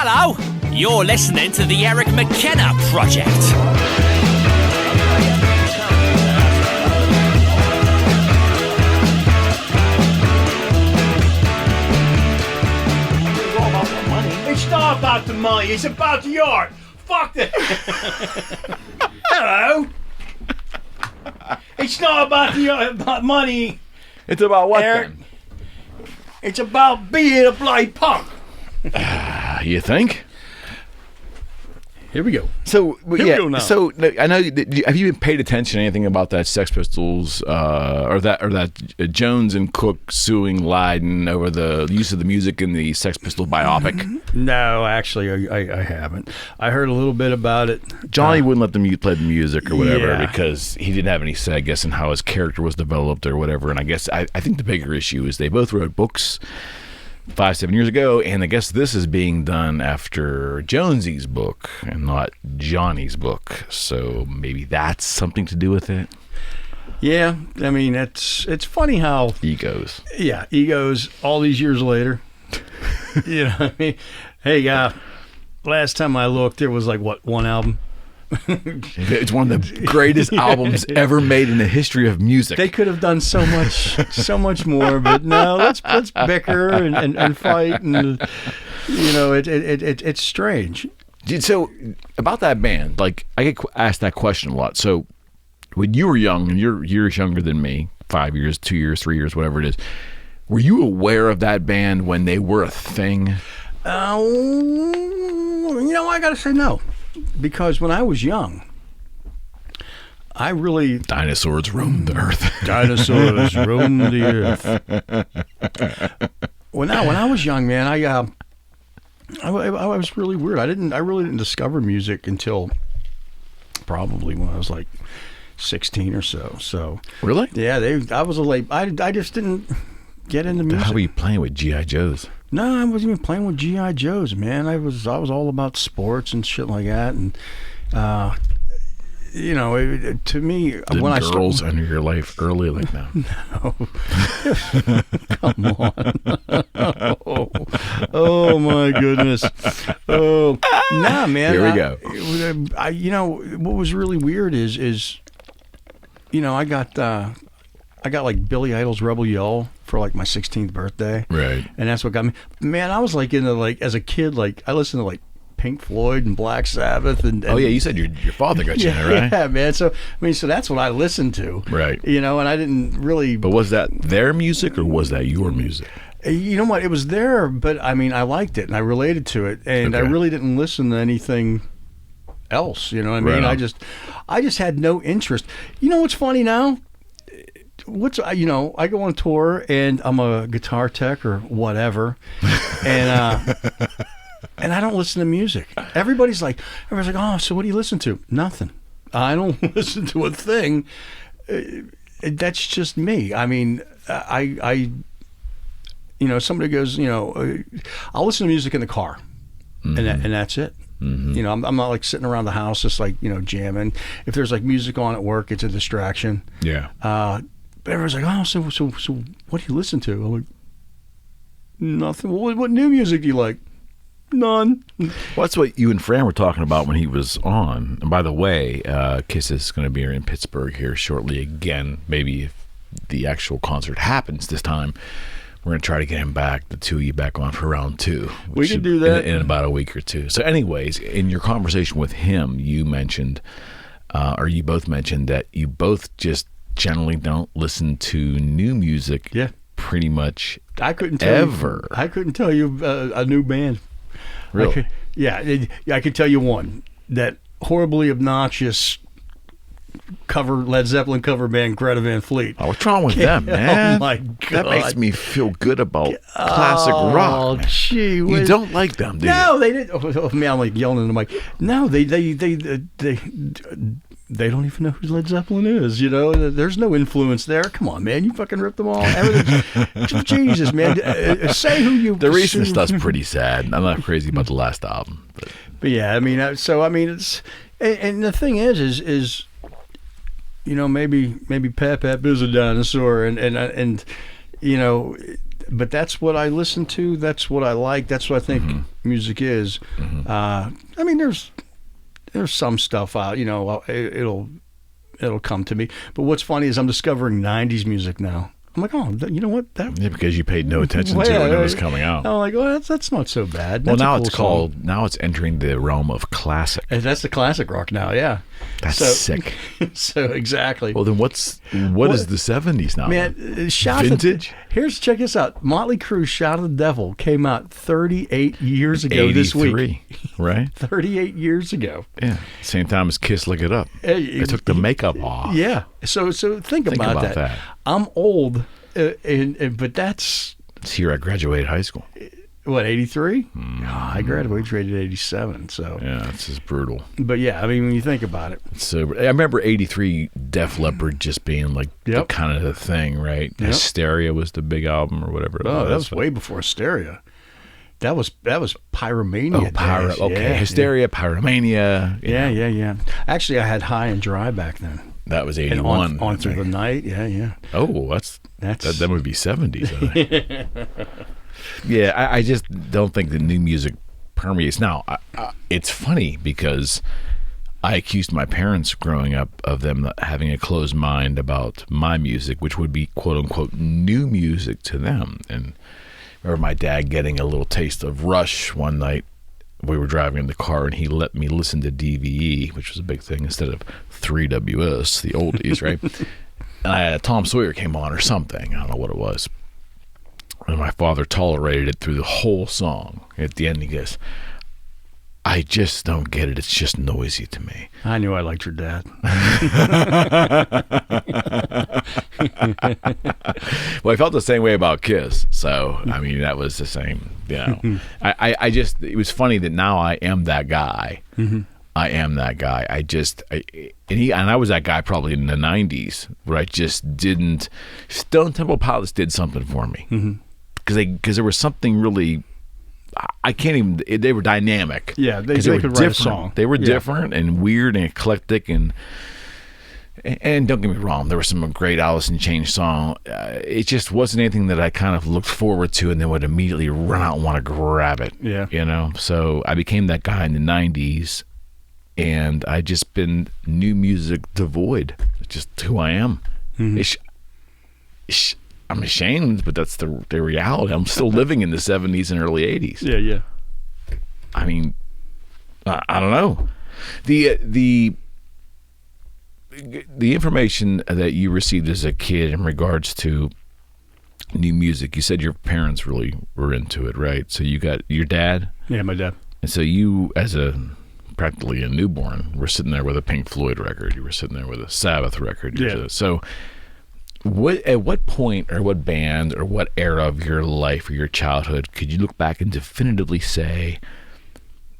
Hello, you're listening to the Eric McKenna Project. It's not about the money, it's about the art. Fuck that. Hello. It's not about money. It's about what, Eric. then? It's about being a bloody punk. You think? Here we go. So Here we go now. So I know. Have you paid attention to anything about that Sex Pistols or that Jones and Cook suing Lydon over the use of the music in the Sex Pistols biopic? No, actually, I haven't. I heard a little bit about it. Johnny wouldn't let them play the music or whatever Yeah. because he didn't have any say, I guess, in how his character was developed or whatever. And I guess I think the bigger issue is they both wrote books 5-7 years ago, and I guess this is being done after Jonesy's book and not Johnny's book. So maybe that's something to do with it. Yeah, I mean, it's funny how Egos. Yeah, egos all these years later. You know what I mean? Hey, last time I looked, there was like, what, one album? It's one of the greatest albums ever made in the history of music. They could have done so much more, but no, let's bicker and fight, and you know, it's strange. So about that band, like I get asked that question a lot. So when you were young, and you're years younger than me, 5 years, 2 years, 3 years, whatever it is, were you aware of that band when they were a thing? You know, I got to say no, because when I was young, I really Dinosaurs roamed the earth. Dinosaurs roamed the earth. When I was young, man, I was really weird. I really didn't discover music until probably when I was like 16 or so. So Really? yeah, I was a late. I just didn't get into music. How were you playing with G.I. Joes? No, I wasn't even playing with G.I. Joes, man. I was all about sports and shit like that, and you know, to me, Did when girls enter your life early like that? No. Come on. Oh my goodness. Oh, nah, man. Here we go. You know, what was really weird is you know, I got like Billy Idol's Rebel Yell for like my 16th birthday. Right. And that's what got me. Man, I was like into like, as a kid, like I listened to like Pink Floyd and Black Sabbath and Oh yeah, you said your father got you in it, right? Yeah, man. So I mean, so that's what I listened to. Right. You know, and I didn't really. But was that their music or was that your music? You know what? It was there, but I mean, I liked it and I related to it, and I Okay. really didn't listen to anything else. You know what I mean? Right on. I just had no interest. You know what's funny now? You know, I go on tour and I'm a guitar tech or whatever, and and I don't listen to music. Everybody's like, oh, so what do you listen to? Nothing. I don't listen to a thing. That's just me. I mean, I you know, somebody goes, you know, I'll listen to music in the car, and that's it. Mm-hmm. You know, I'm not like sitting around the house just like, you know, jamming. If there's like music on at work, it's a distraction. Yeah. But everyone's like, oh, so what do you listen to? I'm like, nothing. Well, what new music do you like? None. Well, that's what you and Fran were talking about when he was on. And by the way, Kiss is going to be in Pittsburgh here shortly again. Maybe if the actual concert happens this time, we're going to try to get him back, the two of you back on for round two. We can do that. In about a week or two. So anyways, in your conversation with him, you mentioned, or you both mentioned that you both just generally don't listen to new music. Yeah. Pretty much I couldn't tell ever. I couldn't tell you a new band. Really? I could tell you one. That horribly obnoxious Led Zeppelin cover band, Greta Van Fleet. Oh, what's wrong with them, man? Oh my God. That makes me feel good about classic rock. Oh, Man. gee You whiz. don't like them, do you? No, they didn't. Oh, man, I'm like yelling in the mic. No, they don't even know who Led Zeppelin is. You know, there's no influence there. Come on, man, you fucking ripped them all. Jesus, man, say who you. The recent stuff's pretty sad. I'm not crazy about the last album, But yeah, I mean, it's, and the thing is, you know, maybe Pap is a dinosaur, and you know, but that's what I listen to. That's what I like. That's what I think music is. I mean, there's some stuff out, it'll come to me. But what's funny is I'm discovering 90s music now. I'm like, oh, you know what? Yeah, because you paid no attention to it when it was coming out. I'm like, well, that's not so bad. Well, That's now cool it's entering the realm of classic. and that's the classic rock now, yeah. That's So- sick. So exactly. Well, then what is the 70s now? Man, Vintage? Check this out. Motley Crue's Shout of the Devil came out 38 years ago this week. 83, right? 38 years ago. Yeah. Same time as Kiss Look It Up. They took the makeup off. Yeah. So think about that. I'm old, but that's It's here I graduated high school. what, 83? I graduated 87. So Yeah, it's just brutal. but yeah, I mean, when you think about it, So I remember 83 Def Leppard just being like the Yep. kind of the thing, right? Yep. Hysteria was the big album or whatever it was. that was way before Hysteria. That was Pyromania. Oh, days. okay. Yeah, Hysteria, Pyromania. Yeah. Actually, I had High and Dry back then. That was And 81. on I through the think. night. Yeah. Oh, That's that would be 70s. I think. Yeah, I just don't think the new music permeates. Now, it's funny because I accused my parents growing up of them having a closed mind about my music, which would be quote unquote new music to them. And I remember my dad getting a little taste of Rush one night. We were driving in the car and he let me listen to DVE, which was a big thing, instead of 3WS, the oldies, right? And I had Tom Sawyer came on or something. I don't know what it was. And my father tolerated it through the whole song. At the end, he goes, I just don't get it. It's just noisy to me. I knew I liked your dad. Well, I felt the same way about Kiss. So, I mean, that was the same, I just, it was funny that now I am that guy. I am that guy. And I was that guy probably in the 90s where I just didn't, Stone Temple Pilots did something for me. Because there was something really, I can't even, they were dynamic. Yeah, they 'Cause could were write a different. song. They were Yeah. different and weird and eclectic and don't get me wrong, there were some great Alice in Chains song. It just wasn't anything that I kind of looked forward to and then would immediately run out and want to grab it. Yeah. So I became that guy in the 90s and I just been new music devoid. It's just who I am. I'm ashamed, but that's the reality. I'm still living in the 70s and early 80s. Yeah. I mean, I don't know. The information that you received as a kid in regards to new music, you said your parents really were into it, right? So you got your dad? Yeah, my dad. And so you, as practically a newborn, were sitting there with a Pink Floyd record. You were sitting there with a Sabbath record. Yeah. So at what point or what band or what era of your life or your childhood could you look back and definitively say,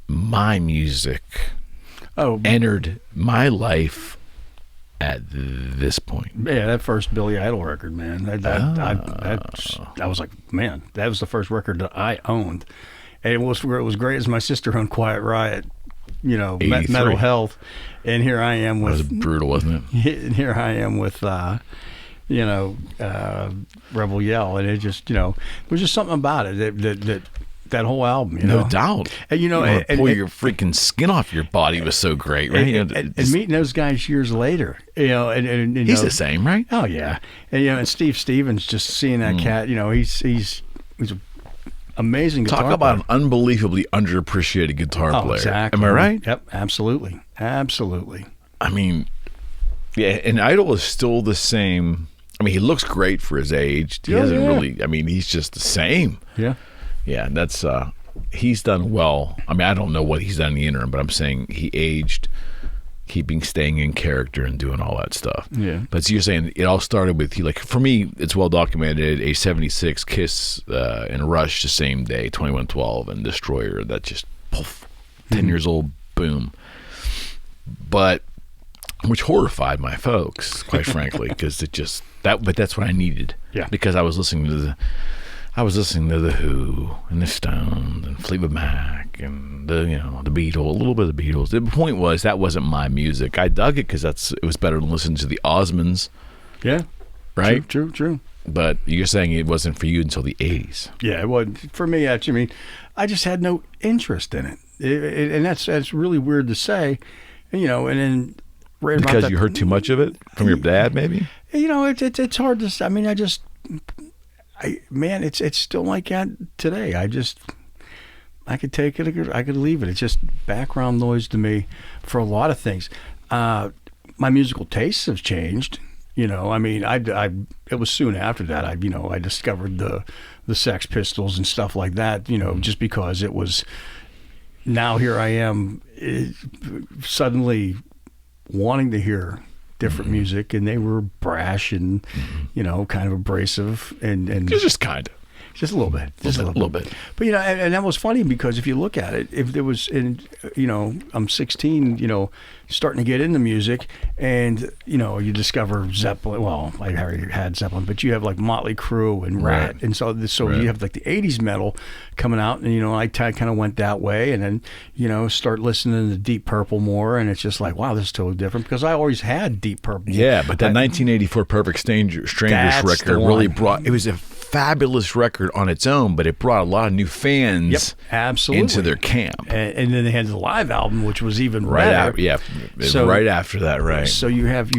my music entered my life at this point? Yeah, that first Billy Idol record, man. I was like, man, that was the first record that I owned. And it was great as my sister owned Quiet Riot, 83. Mental Health. And here I am That was with, brutal, wasn't it? and here I am with, Rebel Yell. And it just, there was just something about it that whole album, No doubt. And, and pull your freaking skin off your body was so great, right? And meeting those guys years later, and he's the same, right? Oh yeah, and Steve Stevens, just seeing that cat, he's an amazing guitar Talk about player. an unbelievably underappreciated guitar player. Exactly. Am I right? Yep, absolutely. I mean, yeah, and Idol is still the same. I mean, he looks great for his age. He hasn't really. I mean, he's just the same. Yeah. Yeah, that's he's done well. I mean, I don't know what he's done in the interim, but I'm saying he aged, staying in character and doing all that stuff. Yeah. But so you're saying it all started with, like, for me, it's well documented, a 76 Kiss and Rush the same day, 2112 and Destroyer, that just, poof, 10 years old, boom. But, which horrified my folks, quite frankly, because it just, but that's what I needed. Yeah. Because I was listening to the Who and the Stones and Fleetwood Mac and the Beatles, a little bit of the Beatles. The point was that wasn't my music. I dug it because it was better than listening to the Osmonds. Yeah. right? True. But you're saying it wasn't for you until the 80s. Yeah, it was for me. Actually, I mean, I just had no interest in it, and that's really weird to say, and then right because about that, you heard too much of it from your dad, maybe. It's hard to. I mean, it's still like that today. I could take it, I could leave it. It's just background noise to me for a lot of things. My musical tastes have changed. I mean, it was soon after that I discovered the Sex Pistols and stuff like that. Just because it was. Now here I am, suddenly wanting to hear different music, and they were brash and kind of abrasive and Just kind of. Just a little bit. Just a little bit. But, and that was funny because if you look at it, if there was, I'm 16, starting to get into music, and, you discover Zeppelin. Well, I already had Zeppelin, but you have like Motley Crue and Rat. Right. And so you have like the 80s metal coming out, and, I kind of went that way, and then, start listening to Deep Purple more, and it's just like, wow, this is totally different because I always had Deep Purple. Yeah, but that 1984 Perfect Strangers record really brought, it was a fabulous record on its own, but it brought a lot of new fans absolutely into their camp. And then they had the live album, which was even right better. Right after that, right? So you had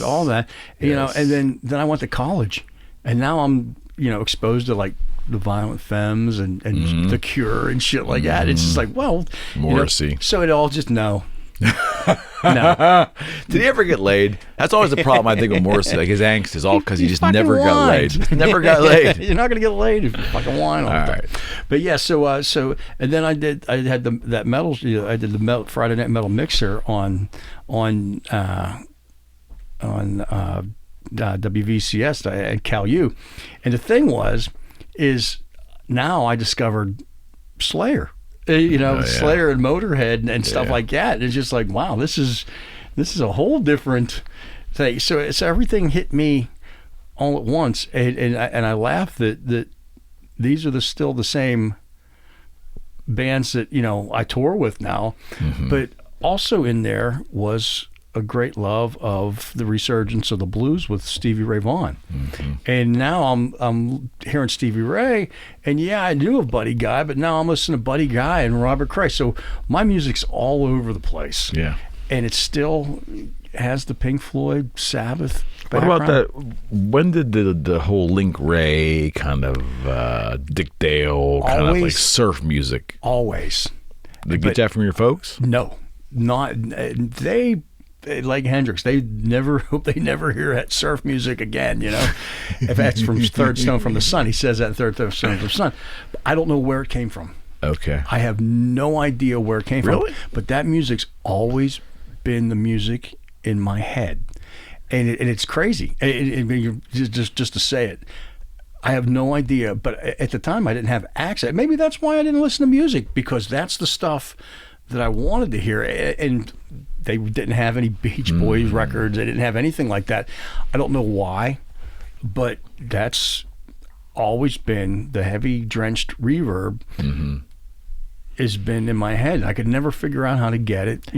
all that, and then I went to college, and now I'm exposed to like the Violent Femmes and The Cure and shit like that. It's just like, well, Morrissey. So it all just no. Did he ever get laid? That's always the problem, I think, with Morrissey. Like his angst is all because he just never got laid. Never got laid. You're not gonna get laid if you fucking whine all the time. Right. But yeah, so and then I had that metal. I did the Friday Night Metal Mixer on WVCS at Cal U, and the thing is now I discovered Slayer. Slayer and Motorhead and stuff like that. It's just like, wow, this is a whole different thing. So everything hit me all at once, and I laugh that these are still the same bands that I tour with now, but also in there was a great love of the resurgence of the blues with Stevie Ray Vaughan. And now I'm hearing Stevie Ray, and I knew of Buddy Guy, but now I'm listening to Buddy Guy and Robert Cray. So my music's all over the place. Yeah. And it still has the Pink Floyd, Sabbath background. What about that? When did the whole Link Ray kind of Dick Dale kind of like surf music? Always. Did you get that from your folks? No, not they. Like Hendrix, they never hear that surf music again. If that's from Third Stone from the Sun, he says that in Third Stone from the Sun. I don't know where it came from. Okay, I have no idea where it came from. But that music's always been the music in my head, and it's crazy. Just to say it, I have no idea. But at the time, I didn't have access. Maybe that's why I didn't listen to music, because that's the stuff that I wanted to hear, and they didn't have any Beach Boys records. They didn't have anything like that. I don't know why, but that's always been the heavy drenched reverb has been in my head. I could never figure out how to get it,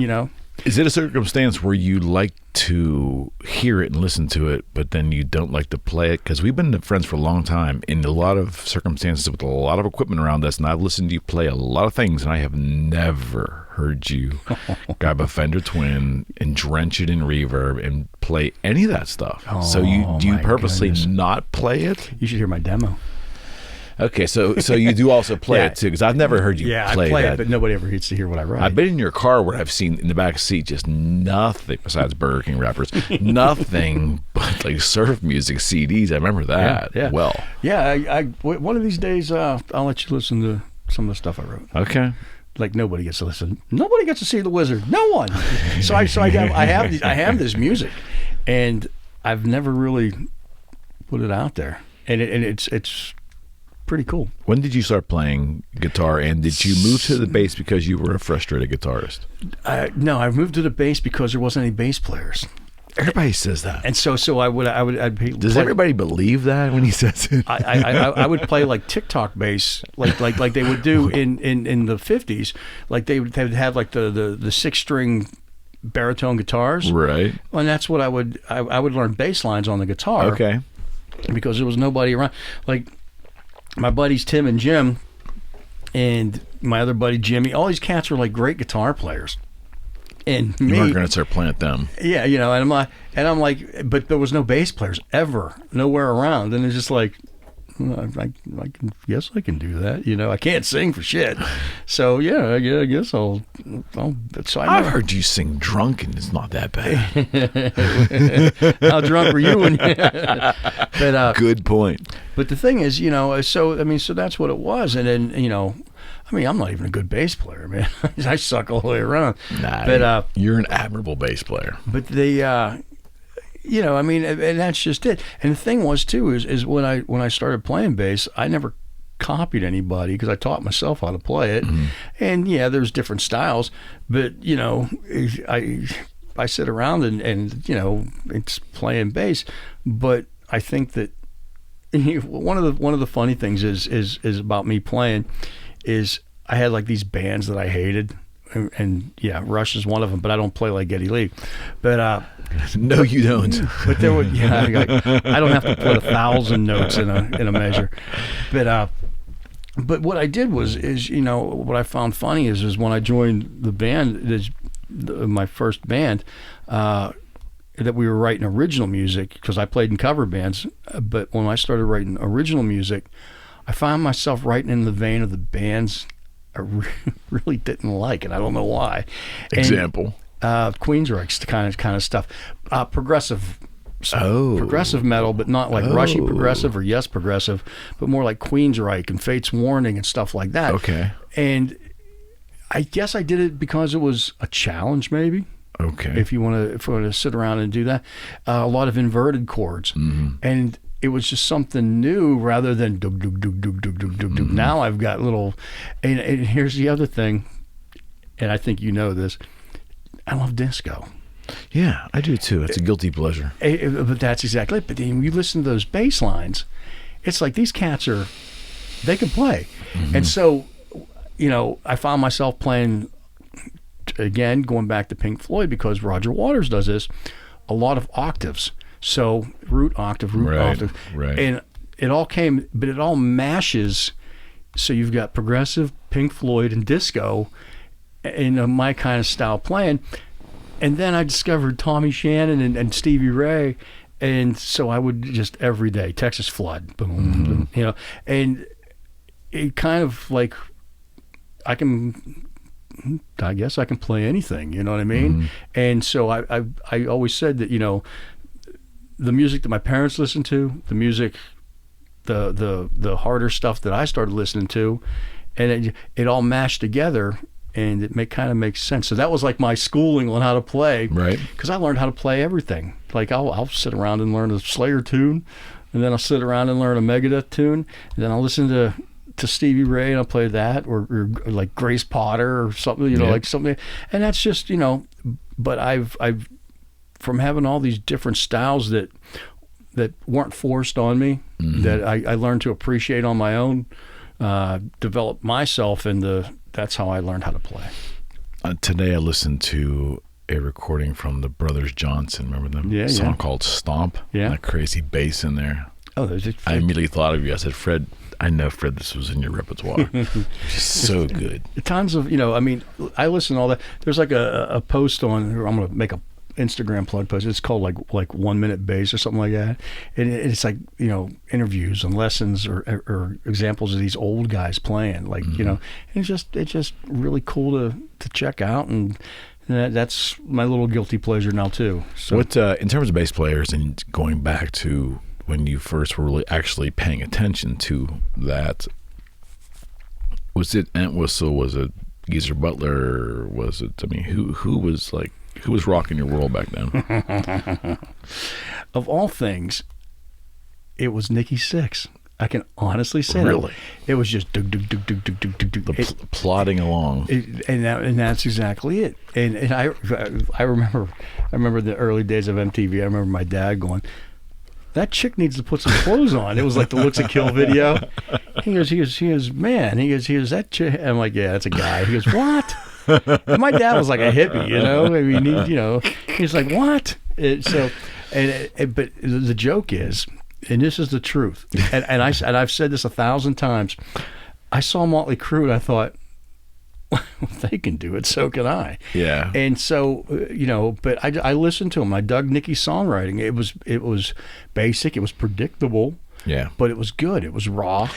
Is it a circumstance where you like to hear it and listen to it, but then you don't like to play it? Because we've been friends for a long time, in a lot of circumstances with a lot of equipment around us, and I've listened to you play a lot of things, and I have never heard you grab a Fender Twin and drench it in reverb and play any of that stuff. So do you purposely not play it? You should hear my demo. Okay, so you do also play it too, because I've never heard you play I play that. it, but nobody ever gets to hear what I write. I've been in your car where I've seen in the back seat just nothing besides Burger King wrappers, nothing but like surf music CDs. I remember that well. Yeah, one of these days I'll let you listen to some of the stuff I wrote. Okay. Like nobody gets to listen. Nobody gets to see the Wizard. No one. So I have this music, and I've never really put it out there, and it's pretty cool. When did you start playing guitar, and did you move to the bass because you were a frustrated guitarist? No, I moved to the bass because there wasn't any bass players. Everybody says that, and so I'd Does everybody believe that when he says it? I would play like TikTok bass, like they would do in the 50s. Like they would have like the 6-string baritone guitars. Right. And that's what I would learn bass lines on the guitar. Okay. Because there was nobody around. Like my buddies Tim and Jim and my other buddy Jimmy, all these cats were like great guitar players. And me, You weren't going to start playing at them. yeah, you know, and I'm like, but there was no bass players ever, nowhere around, and it's just like, well, I guess I can do that. You know, I can't sing for shit, so yeah, I guess I'll. So I've heard you sing drunk, and it's not that bad. How drunk were you when? But Good point. But the thing is, you know, so that's what it was, and then you know. I mean, I'm not even a good bass player, man. I suck all the way around. Nah, but you're an admirable bass player. But you know, I mean, and that's just it. And the thing was too is when I started playing bass, I never copied anybody because I taught myself how to play it. Mm-hmm. And yeah, there's different styles, but you know, I sit around and you know, it's playing bass. But I think that one of the funny things is about me playing. Is I had like these bands that I hated, and yeah, Rush is one of them, but I don't play like Geddy Lee. But no, you don't. But there were I don't have to put 1,000 notes in a measure. But what I did is you know what I found funny is when I joined the band, my first band, that we were writing original music because I played in cover bands. But when I started writing original music, I found myself writing in the vein of the bands I really didn't like, and I don't know why. Example? Queensryche's kind of stuff. Progressive metal, but not like Rushy progressive or Yes progressive, but more like Queensryche and Fate's Warning and stuff like that. Okay. And I guess I did it because it was a challenge, maybe. Okay. If you want to sit around and do that, a lot of inverted chords, and it was just something new rather than dug dug dug dug dug dug dug dug. Now I've got little, and here's the other thing, and I think you know this. I love disco. Yeah, I do too. It's a guilty pleasure. But that's exactly it. But then when you listen to those bass lines, it's like these cats they can play, and so you know I found myself playing again, going back to Pink Floyd because Roger Waters does this, a lot of octaves. So root octave, octave, and it all mashes. So you've got progressive, Pink Floyd, and disco, in my kind of style playing. And then I discovered Tommy Shannon and Stevie Ray, and so I would just every day Texas Flood, boom, boom, you know, and it kind of like I guess I can play anything, you know what I mean? And so I always said that, you know, the music that my parents listened to, the music, the harder stuff that I started listening to, and it all mashed together, and it kind of makes sense. So that was like my schooling on how to play, right? Because I learned how to play everything. Like I'll sit around and learn a Slayer tune, and then I'll sit around and learn a Megadeth tune, and then I'll listen to Stevie Ray and I'll play that, or like Grace Potter or something, you know, like something, and that's just, you know. But I've from having all these different styles that weren't forced on me, that I learned to appreciate on my own, develop myself, and that's how I learned how to play. Today I listened to a recording from the Brothers Johnson. Remember them? Yeah, a song called Stomp. Yeah. That crazy bass in there. Oh, I immediately thought of you. I said, Fred, I know, Fred, this was in your repertoire. Just so good. Tons of, you know, I mean, I listen to all that. There's like a post on, I'm going to make a Instagram plug post. It's called like 1 Minute Bass or something like that. And it's like, you know, interviews and lessons or examples of these old guys playing, like, you know, and it's just really cool to check out. And that's my little guilty pleasure now too. So what, in terms of bass players and going back to when you first were really actually paying attention to that, was it Entwistle? Was it Geezer Butler? Was it, I mean, who was rocking your world back then? Of all things, it was Nikki Sixx. I can honestly say really? That. It was just dug, dug, dug, dug, dug, dug, dug, dug. Plodding along. And that's exactly it. And I remember the early days of MTV. I remember my dad going, that chick needs to put some clothes on. It was like the Looks a Kill video. He goes, man. He goes, that chick. I'm like, yeah, that's a guy. He goes, what? My dad was like a hippie, you know. I mean, he's like, what? But the joke is, and this is the truth, and I've said this 1,000 times. I saw Motley Crue and I thought, well, if they can do it, so can I. Yeah. And so, but I listened to him. I dug Nicky's songwriting. It was basic. It was predictable. Yeah. But it was good. It was raw.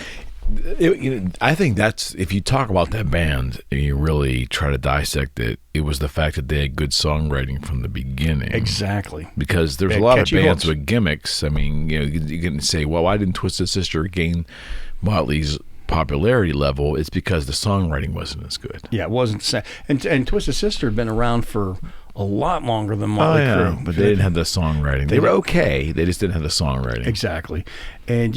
I think that's, if you talk about that band and you really try to dissect it, it was the fact that they had good songwriting from the beginning. Exactly. Because there's a lot of bands with gimmicks. I mean, you can say, well, why didn't Twisted Sister gain Motley's popularity level? It's because the songwriting wasn't as good. Yeah, it wasn't. And Twisted Sister had been around for a lot longer than Motley Crue. But they didn't have the songwriting. They were okay. They just didn't have the songwriting. Exactly. And,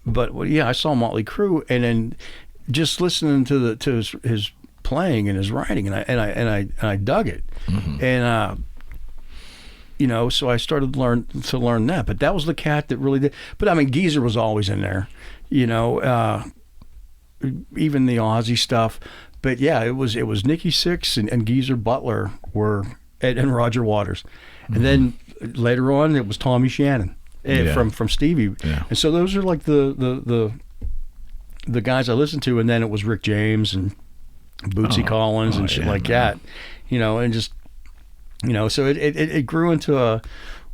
but I saw Motley Crue, and then just listening to his playing and his writing, and I dug it. Mm-hmm. And, so I started to learn that. But that was the cat that really did. But I mean, Geezer was always in there. Even the Ozzy stuff, but yeah, it was Nikki Sixx and Geezer Butler and Roger Waters, and then later on it was Tommy Shannon from Stevie, and so those are like the guys I listened to, and then it was Rick James and Bootsy Collins and shit like that, and just so it grew into a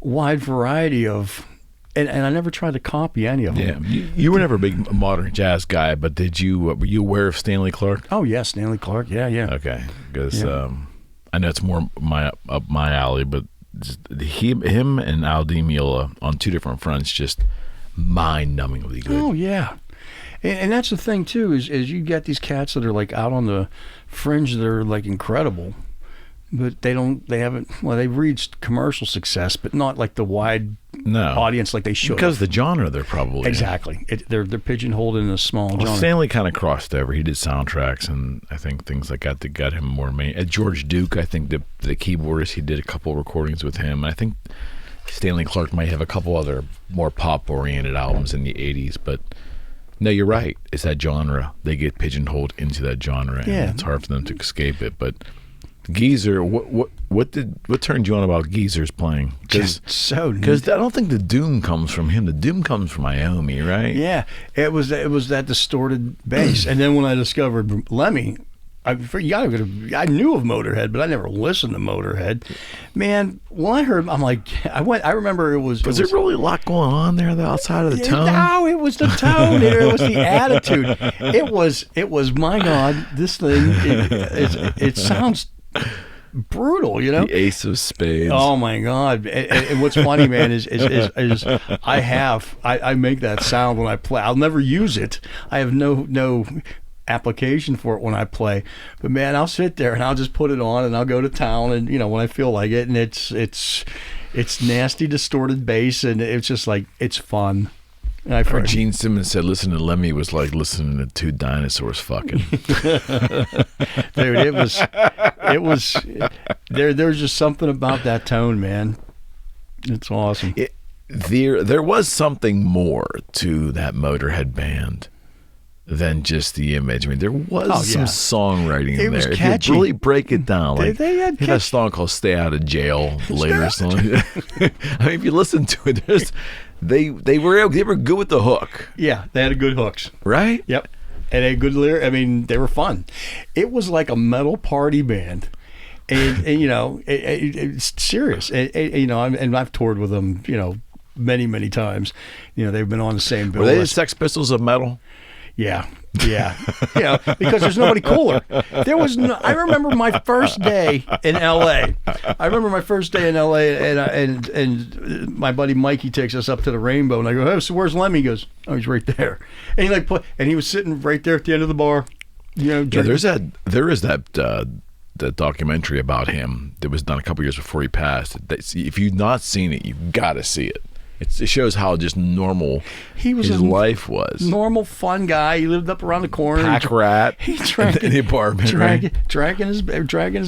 wide variety of. And I never tried to copy any of them. Yeah, you were never a big modern jazz guy, but were you aware of Stanley Clarke? Oh yeah, Stanley Clarke. Yeah. Okay, because I know it's more up my alley, but him and Al Di Meola on two different fronts, just mind-numbingly good. Oh yeah, and that's the thing too is you get these cats that are like out on the fringe that are like incredible. But they've reached commercial success, but not like the wide audience like they should. Because the genre they're probably exactly. They're pigeonholed in a small genre. Stanley kind of crossed over. He did soundtracks and I think things like that got him more main. George Duke, I think the keyboardist, he did a couple recordings with him. I think Stanley Clarke might have a couple other more pop-oriented albums in the 80s, but no, you're right. It's that genre. They get pigeonholed into that genre, and it's hard for them to escape it, but Geezer, what turned you on about Geezer's playing? Because I don't think the doom comes from him. The doom comes from Iommi, right? Yeah, it was that distorted bass. And then when I discovered Lemmy, I knew of Motorhead, but I never listened to Motorhead. Man, when I heard, I'm like, I remember it was. Was there really a lot going on there though, outside of the tone? No, it was the tone. It was the attitude. It was. My God, this thing. It sounds brutal, The Ace of Spades. Oh my God! And what's funny, man, is I make that sound when I play. I'll never use it. I have no application for it when I play. But man, I'll sit there and I'll just put it on and I'll go to town and when I feel like it, and it's nasty distorted bass and it's just like it's fun. And I heard Gene Simmons said listening to Lemmy was like listening to two dinosaurs fucking. Dude, it was there's just something about that tone, man. It's awesome. There was something more to that Motorhead band than just the image. I mean, there was some songwriting in there. It was catchy. If you really break it down, like they had a song called "Stay Out of Jail" later. Song. I mean, if you listen to it, they were good with the hook. Yeah, they had good hooks. Right? Yep. And a good lyric. I mean, they were fun. It was like a metal party band. And it's serious. And I've toured with them, many times. They've been on the same bill. Were they the Sex Pistols of metal? Yeah. Because there's nobody cooler. I remember my first day in L.A. And my buddy Mikey takes us up to the Rainbow, and I go, "Oh, so where's Lemmy?" He goes, "Oh, he's right there." And he was sitting right there at the end of the bar. There is that documentary about him that was done a couple years before he passed. If you've not seen it, you've got to see it. It shows how just normal He was his a life was. normal, fun guy. He lived up around the corner. Pack rat. He drank in the apartment, right? dragging his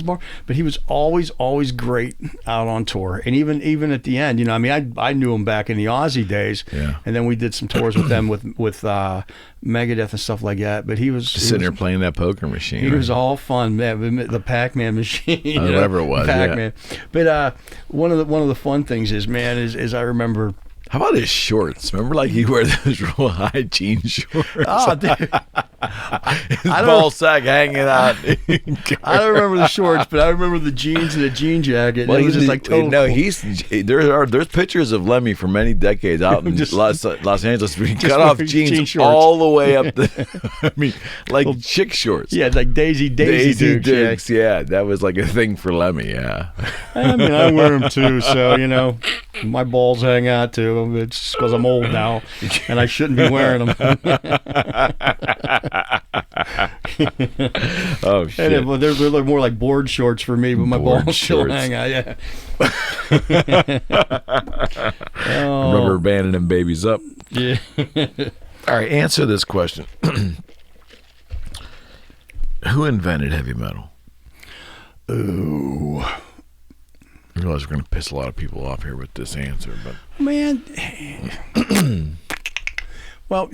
bar. But he was always great out on tour. And even at the end, I mean, I knew him back in the Aussie days. Yeah. And then we did some tours with them with Megadeth and stuff like that. But he was Just sitting there playing that poker machine. He was all fun, man. The Pac-Man machine, whatever it was, Pac-Man. But one of the fun things is I remember. How about his shorts? Remember, like he wore those real high jean shorts. Oh, dude. His ball sack hanging out. I don't remember the shorts, but I remember the jeans and the jean jacket. Well, it was just like total. No, cool. there's pictures of Lemmy for many decades out in Los Angeles. We cut off jeans jean shorts. all the way up I mean, like chick shorts. Yeah, like Daisy Dukes. Yeah, that was like a thing for Lemmy. Yeah. I mean, I wear them too, so my balls hang out too. It's because I'm old now, and I shouldn't be wearing them. Oh shit! They're more like board shorts for me, but my balls still hang out. Yeah. Rubber banding them babies up. Yeah. All right, answer this question. Who invented heavy metal? Ooh. I realize we're going to piss a lot of people off here with this answer, but man. Well,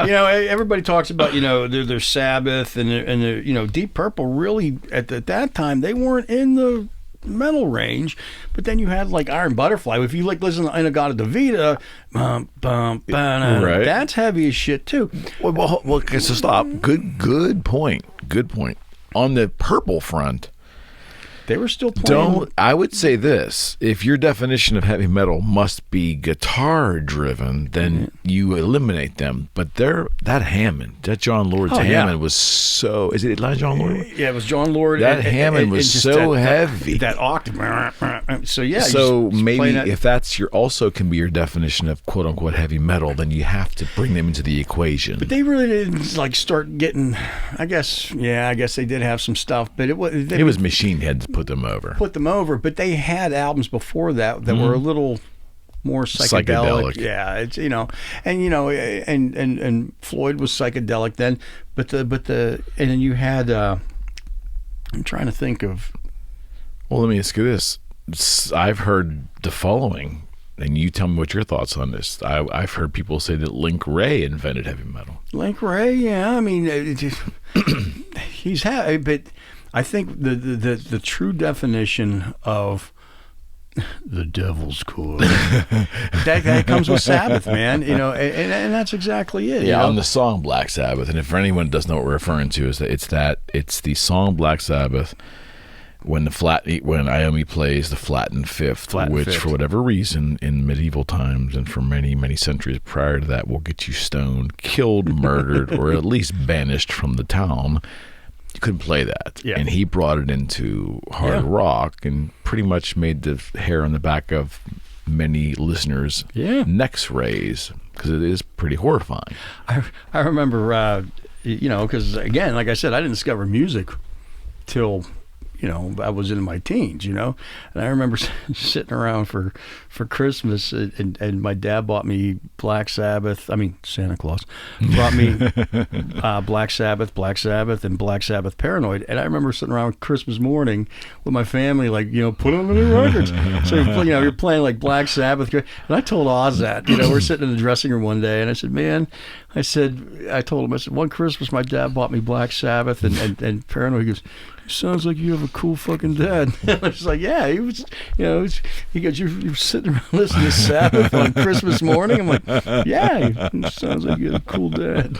everybody talks about their Sabbath and their Deep Purple. Really, at that time, they weren't in the metal range, but then you had like Iron Butterfly. If you listen to Inagata Davida, right, that's heavy as shit too. Well, okay, so stop. Good point. On the Purple front, they were still playing. I would say this: if your definition of heavy metal must be guitar driven, then you eliminate them. But that Hammond, that John Lord's Hammond was so. Is it John Lord? Yeah, it was John Lord. That Hammond was so heavy. That octave. So yeah. So maybe if that's also can be your definition of quote unquote heavy metal, then you have to bring them into the equation. But they really didn't start getting. I guess they did have some stuff, but it was Machine Head to put them over. But they had albums before that were a little more psychedelic. Yeah, it's and Floyd was psychedelic then, but and then you had I'm trying to think of. Well, let me ask you this: I've heard the following, and you tell me what your thoughts on this. I've heard people say that Link Wray invented heavy metal. Link Wray, yeah, I mean, he's but I think the true definition of the devil's chord that comes with Sabbath, man. And that's exactly it. Yeah, on the song Black Sabbath, and if for anyone doesn't know what we're referring to, is that it's the song Black Sabbath when Iommi plays the flattened fifth, which for whatever reason in medieval times and for many, many centuries prior to that will get you stoned, killed, murdered, or at least banished from the town. You couldn't play that. Yeah. And he brought it into hard rock and pretty much made the hair on the back of many listeners' necks raise because it is pretty horrifying. I remember, because again, like I said, I didn't discover music till I was in my teens, and I remember sitting around for Christmas and my dad bought me Black Sabbath. I mean, Santa Claus brought me Black Sabbath, and Black Sabbath Paranoid. And I remember sitting around Christmas morning with my family, put on the new records. So you're playing like Black Sabbath. And I told Oz that, we're sitting in the dressing room one day and I said, man, I told him, one Christmas my dad bought me Black Sabbath and Paranoid. He goes, sounds like you have a cool fucking dad. I was like, yeah, he was, he goes, you're sitting around listening to Sabbath on Christmas morning. I'm like, yeah, sounds like you have a cool dad.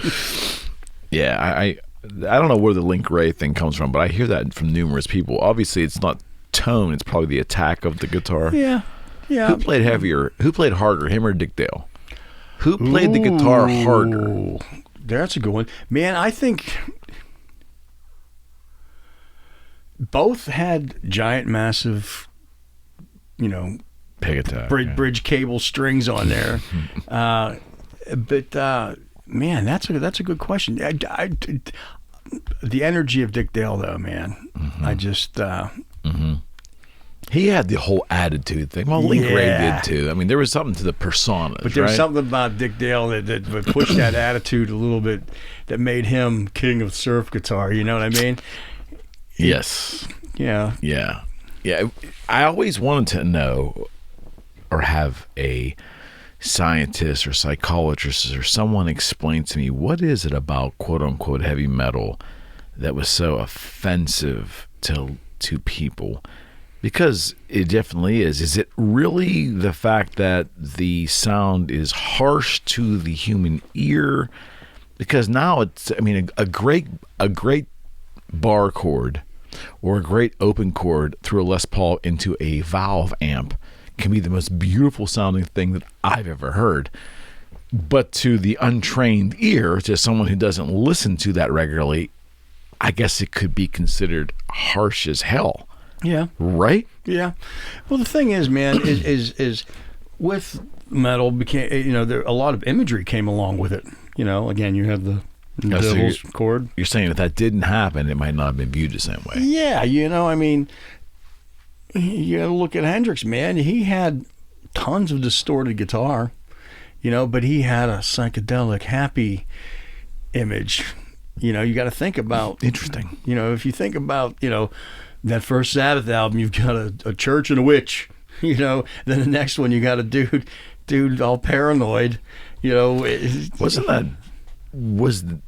Yeah, I don't know where the Link Wray thing comes from, but I hear that from numerous people. Obviously, it's not tone; it's probably the attack of the guitar. Yeah. Who played heavier? Who played harder, him or Dick Dale? Who played the guitar harder? That's a good one, man. I think both had giant, massive, pig attack, bridge cable strings on there. But man, that's a good question. the energy of Dick Dale, though, man. I just. He had the whole attitude thing. Well, Link Ray did too. I mean, there was something to the personas, but there was right? something about Dick Dale that pushed that attitude a little bit, that made him king of surf guitar. You know what I mean? Yes. Yeah. Yeah. Yeah. I always wanted to know, or have a scientist or psychologist or someone explain to me, what is it about quote unquote heavy metal that was so offensive to people? Because it definitely is. Is it really the fact that the sound is harsh to the human ear? Because now it's, I mean, a great bar chord or a great open chord through a Les Paul into a valve amp can be the most beautiful sounding thing that I've ever heard. But to the untrained ear, to someone who doesn't listen to that regularly, I guess it could be considered harsh as hell. Yeah. Right? Yeah. Well, the thing is, man, is with metal became, there a lot of imagery came along with it. You know, again, you have the devil's chord. You're saying if that didn't happen, it might not have been viewed the same way. Yeah, I mean, you got to look at Hendrix, man. He had tons of distorted guitar, but he had a psychedelic, happy image. You got to think about. Interesting. If you think about, that first Sabbath album, you've got a church and a witch, then the next one you got a dude all paranoid, was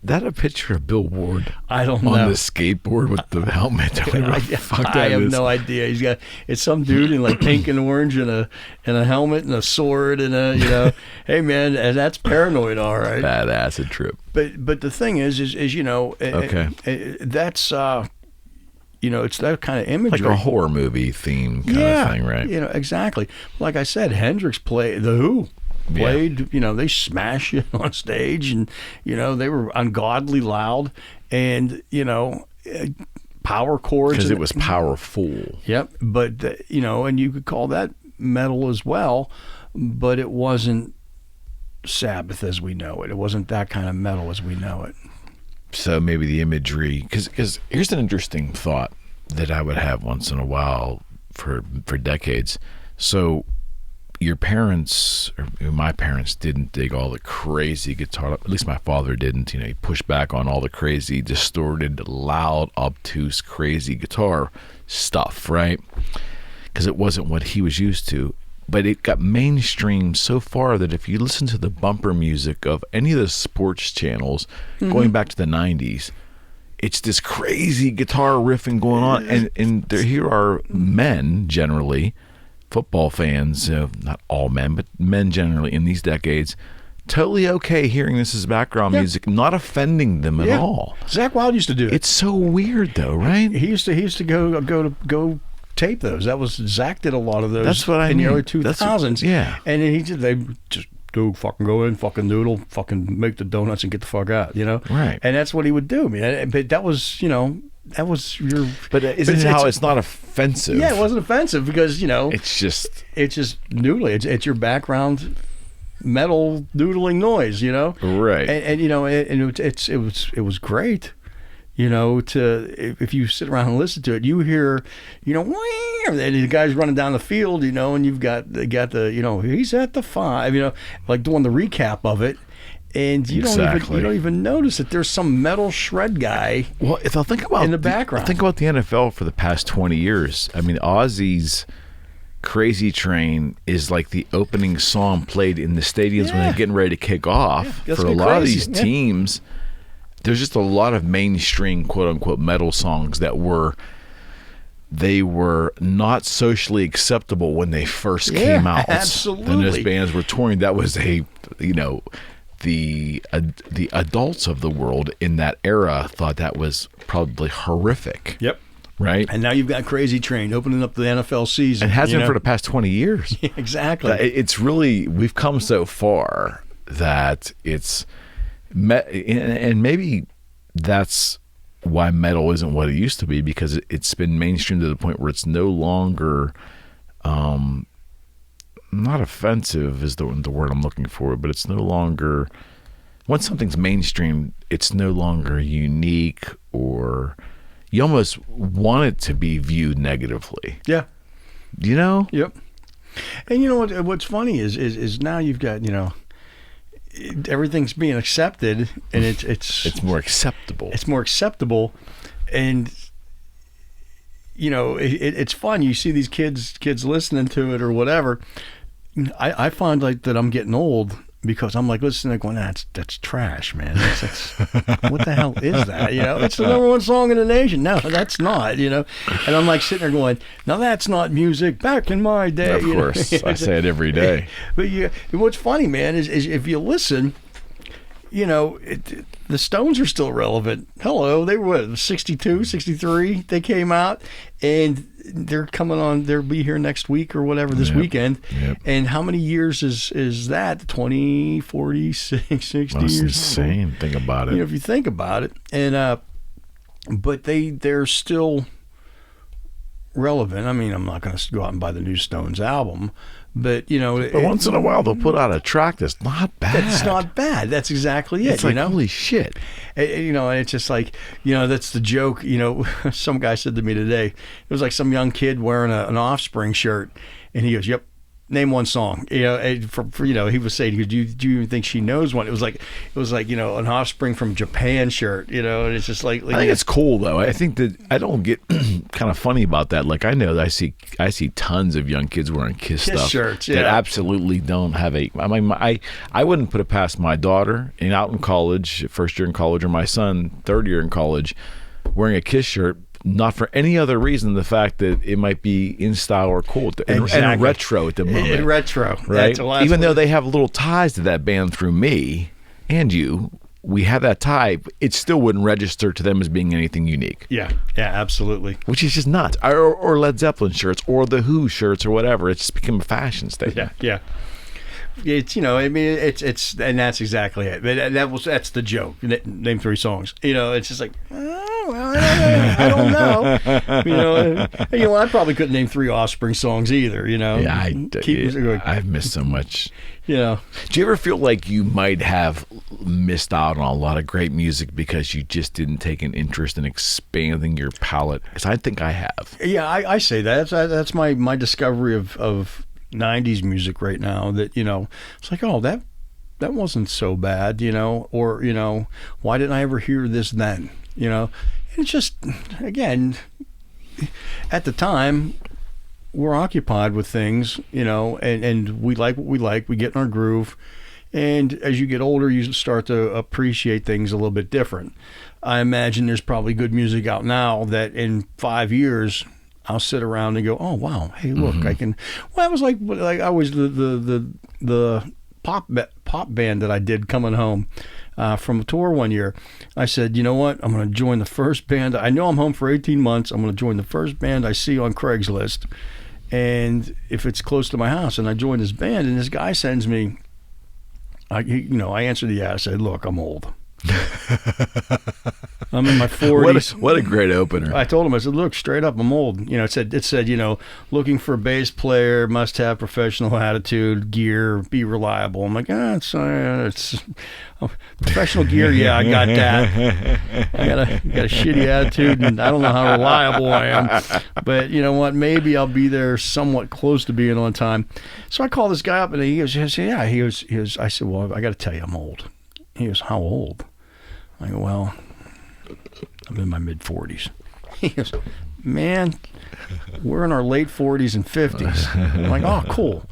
that a picture of Bill Ward? I don't know. On the skateboard with the helmet. I have no idea. It's some dude in like pink and orange and a helmet and a sword and hey man, that's paranoid, all right. Bad acid trip. But the thing is okay. That's it's that kind of imagery. Like a horror movie theme kind of thing, right? Exactly. Like I said, Hendrix played The Who. They smashed it on stage, and they were ungodly loud, and power chords because it was powerful. Yep, but and you could call that metal as well, but it wasn't Sabbath as we know it. It wasn't that kind of metal as we know it. So maybe the imagery, because here's an interesting thought that I would have once in a while for decades. So your parents, or my parents, didn't dig all the crazy guitar. At least my father didn't. He pushed back on all the crazy, distorted, loud, obtuse, crazy guitar stuff, right? Because it wasn't what he was used to. But it got mainstream so far that if you listen to the bumper music of any of the sports channels going back to the 90s, it's this crazy guitar riffing going on. And here are men, generally, football fans, not all men, but men generally in these decades, totally okay hearing this as background music, not offending them at all. Zakk Wylde used to do it. It's so weird, though, right? He used to go tape those. That was Zakk did a lot of those. That's what I mean. In the early 2000s. And then they just fucking go in, fucking noodle, fucking make the donuts and get the fuck out, Right. And that's what he would do, man. But that was, that was your. But isn't it how it's not offensive? Yeah, it wasn't offensive because it's just noodling. It's your background metal noodling noise, Right. And it was great. If you sit around and listen to it, you hear, and the guy's running down the field, and they got the, he's at the 5, like doing the recap of it, and you don't even notice that there's some metal shred guy. Well, if I think about in the background, think about the NFL for the past 20 years. I mean, Ozzy's Crazy Train is like the opening song played in the stadiums when they're getting ready to kick off for a lot of these teams. There's just a lot of mainstream quote-unquote metal songs that were not socially acceptable when they first came out. Absolutely. When those bands were touring, that was the adults of the world in that era thought that was probably horrific. Yep. Right? And now you've got Crazy Train opening up the NFL season. And has been for the past 20 years. Yeah, exactly. It's really, we've come so far that it's... And maybe that's why metal isn't what it used to be, because it's been mainstream to the point where it's no longer not offensive is the word I'm looking for, but it's no longer once something's mainstream, it's no longer unique, or you almost want it to be viewed negatively. Yeah. You know? Yep. And you know what's funny is now you've got, everything's being accepted, and it's more acceptable. It's more acceptable, and it's fun. You see these kids listening to it or whatever. I find like that I'm getting old because I'm like listening, going, that's trash, man. That's what the hell is that? It's the #1 song in the nation. No, that's not. And I'm like sitting there going, now that's not music. Back in my day, of course, I say it every day. But what's funny, man, is if you listen, the Stones are still relevant. Hello, they were 62, 63. They came out, and they're coming on. They'll be here next week or whatever this weekend. Yep. And how many years is that? 20, 40, 60 years? That's insane. Think about it. If you think about it, and but they're still relevant. I mean, I'm not going to go out and buy the new Stones album, but but once in a while they'll put out a track that's not bad. That's not bad. That's exactly it. It's like, holy shit. And it's just like, that's the joke. Some guy said to me today, it was like some young kid wearing an Offspring shirt, and he goes, "Yep, name one song." He was saying, he goes, do you even think she knows one? It was like an Offspring from Japan shirt, and it's just like I think it's cool though. I think that I don't get kind of funny about that. Like I know that I see tons of young kids wearing Kiss stuff shirts, that absolutely don't have I wouldn't put it past my daughter out in college, first year in college, or my son, third year in college, wearing a Kiss shirt. Not for any other reason than the fact that it might be in style or cool and retro at the moment. In retro, right? Even though they have little ties to that band through me and you, we have that tie. It still wouldn't register to them as being anything unique. Yeah, absolutely. Which is just nuts. Or Led Zeppelin shirts, or the Who shirts, or whatever. It's just become a fashion statement. Yeah. It's it's and that's exactly it. That's the joke. Name 3 songs. It's just like, oh, well, I don't know. I probably couldn't name 3 Offspring songs either. Yeah, I've missed so much. Do you ever feel like you might have missed out on a lot of great music because you just didn't take an interest in expanding your palette? Because I think I have. Yeah, I say that. That's my discovery of 90s music right now, that it's like, oh, that wasn't so bad, or why didn't I ever hear this then? And it's just, again, at the time we're occupied with things, and we like what we like, we get in our groove, and as you get older you start to appreciate things a little bit different. I imagine there's probably good music out now that in 5 years I'll sit around and go, oh wow, hey look, I can. Well, it was like I was the pop band that I did coming home from a tour one year. I said, you know what? I'm going to join the first band. I know I'm home for 18 months. I'm going to join the first band I see on Craigslist, and if it's close to my house, and I join this band, and this guy sends me. I answered the ad. I said, look, I'm old. I'm in my 40s. What a great opener. I told him, I said, look, straight up, I'm old. It said, looking for a bass player, must have professional attitude, gear, be reliable. I'm like, it's professional gear. Yeah, I got that. I got a shitty attitude, and I don't know how reliable I am. But you know what? Maybe I'll be there somewhat close to being on time. So I call this guy up, and he goes, yeah. He goes, I said, well, I got to tell you, I'm old. He goes, how old? I go, well, I'm in my mid-40s. He goes, man, we're in our late 40s and 50s. I'm like, oh, cool.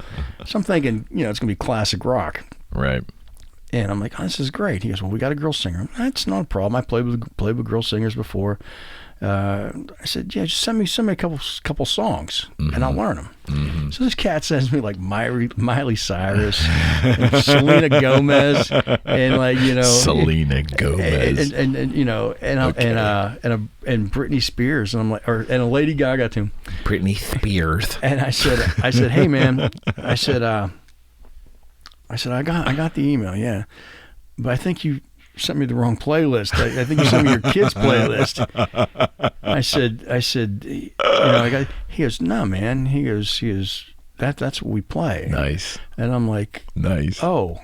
So I'm thinking, it's going to be classic rock. Right. And I'm like, oh, this is great. He goes, well, we got a girl singer. That's not a problem. I played with girl singers before. I said, yeah, just send me a couple songs, and I'll learn them. Mm-hmm. So this cat sends me like Miley Cyrus, and Selena Gomez, and Selena Gomez, and Britney Spears, and I'm like, and a Lady Gaga too. Britney Spears. And I said, hey man, I said I got the email, yeah, but I think you sent me the wrong playlist. I think you sent me your kids' playlist. I said, he goes, no, man. He goes, that's what we play. Nice. And I'm like, nice. Oh,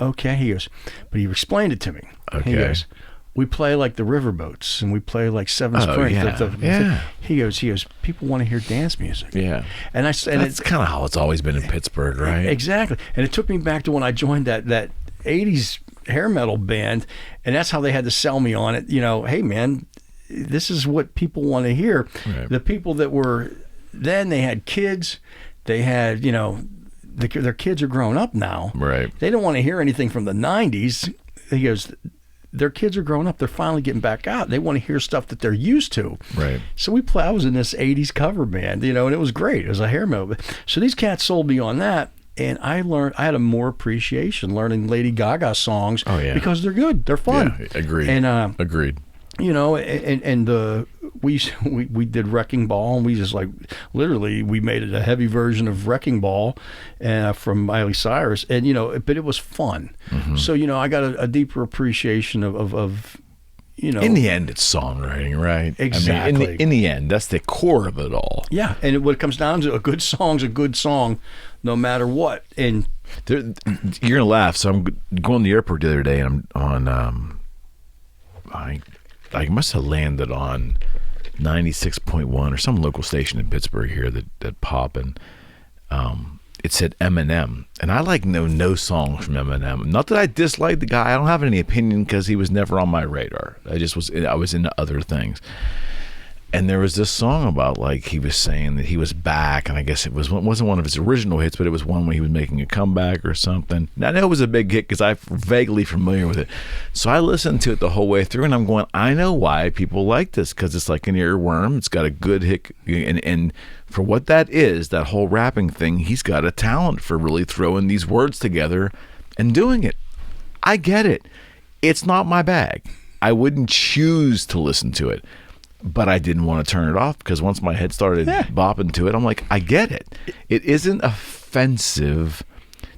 okay. He goes, but he explained it to me. Okay. He goes, we play like the Riverboats and we play like Seven Springs. Yeah. He goes, people want to hear dance music. Yeah. And that's kind of how it's always been in Pittsburgh, right? Exactly. And it took me back to when I joined that 80s hair metal band, and that's how they had to sell me on it. You know, hey man, this is what people want to hear. Right. The people that were then, they had kids, they had, you know, their kids are grown up now. Right. They don't want to hear anything from the 90s. He goes, their kids are growing up. They're finally getting back out. They want to hear stuff that they're used to. Right. So I was in this 80s cover band, you know, and it was great. It was a hair metal. So these cats sold me on that. And I had a more appreciation learning Lady Gaga songs. Oh, yeah. Because they're good. They're fun. Yeah, agreed. And, agreed. You know, we did Wrecking Ball, and we just like literally we made it a heavy version of Wrecking Ball, from Miley Cyrus, and you know, but it was fun. Mm-hmm. So you know, I got a deeper appreciation of you know. In the end, it's songwriting, right? Exactly. I mean, in the end, that's the core of it all. Yeah, and what it comes down to, a good song's a good song, no matter what. And you're gonna laugh. So I'm going to the airport the other day, and I'm on. I must have landed on 96.1 or some local station in Pittsburgh here that pop, and it said Eminem, and I know no songs from Eminem. Not that I dislike the guy. I don't have any opinion because he was never on my radar. I was into other things. And there was this song about, like, he was saying that he was back, and I guess it wasn't one of his original hits, but it was one when he was making a comeback or something. Now, I know it was a big hit because I'm vaguely familiar with it. So I listened to it the whole way through, and I'm going, I know why people like this, because it's like an earworm. It's got a good hit, and for what that is, that whole rapping thing, he's got a talent for really throwing these words together and doing it. I get it. It's not my bag. I wouldn't choose to listen to it. But I didn't want to turn it off because once my head started bopping to it, I'm like, I get it. It isn't offensive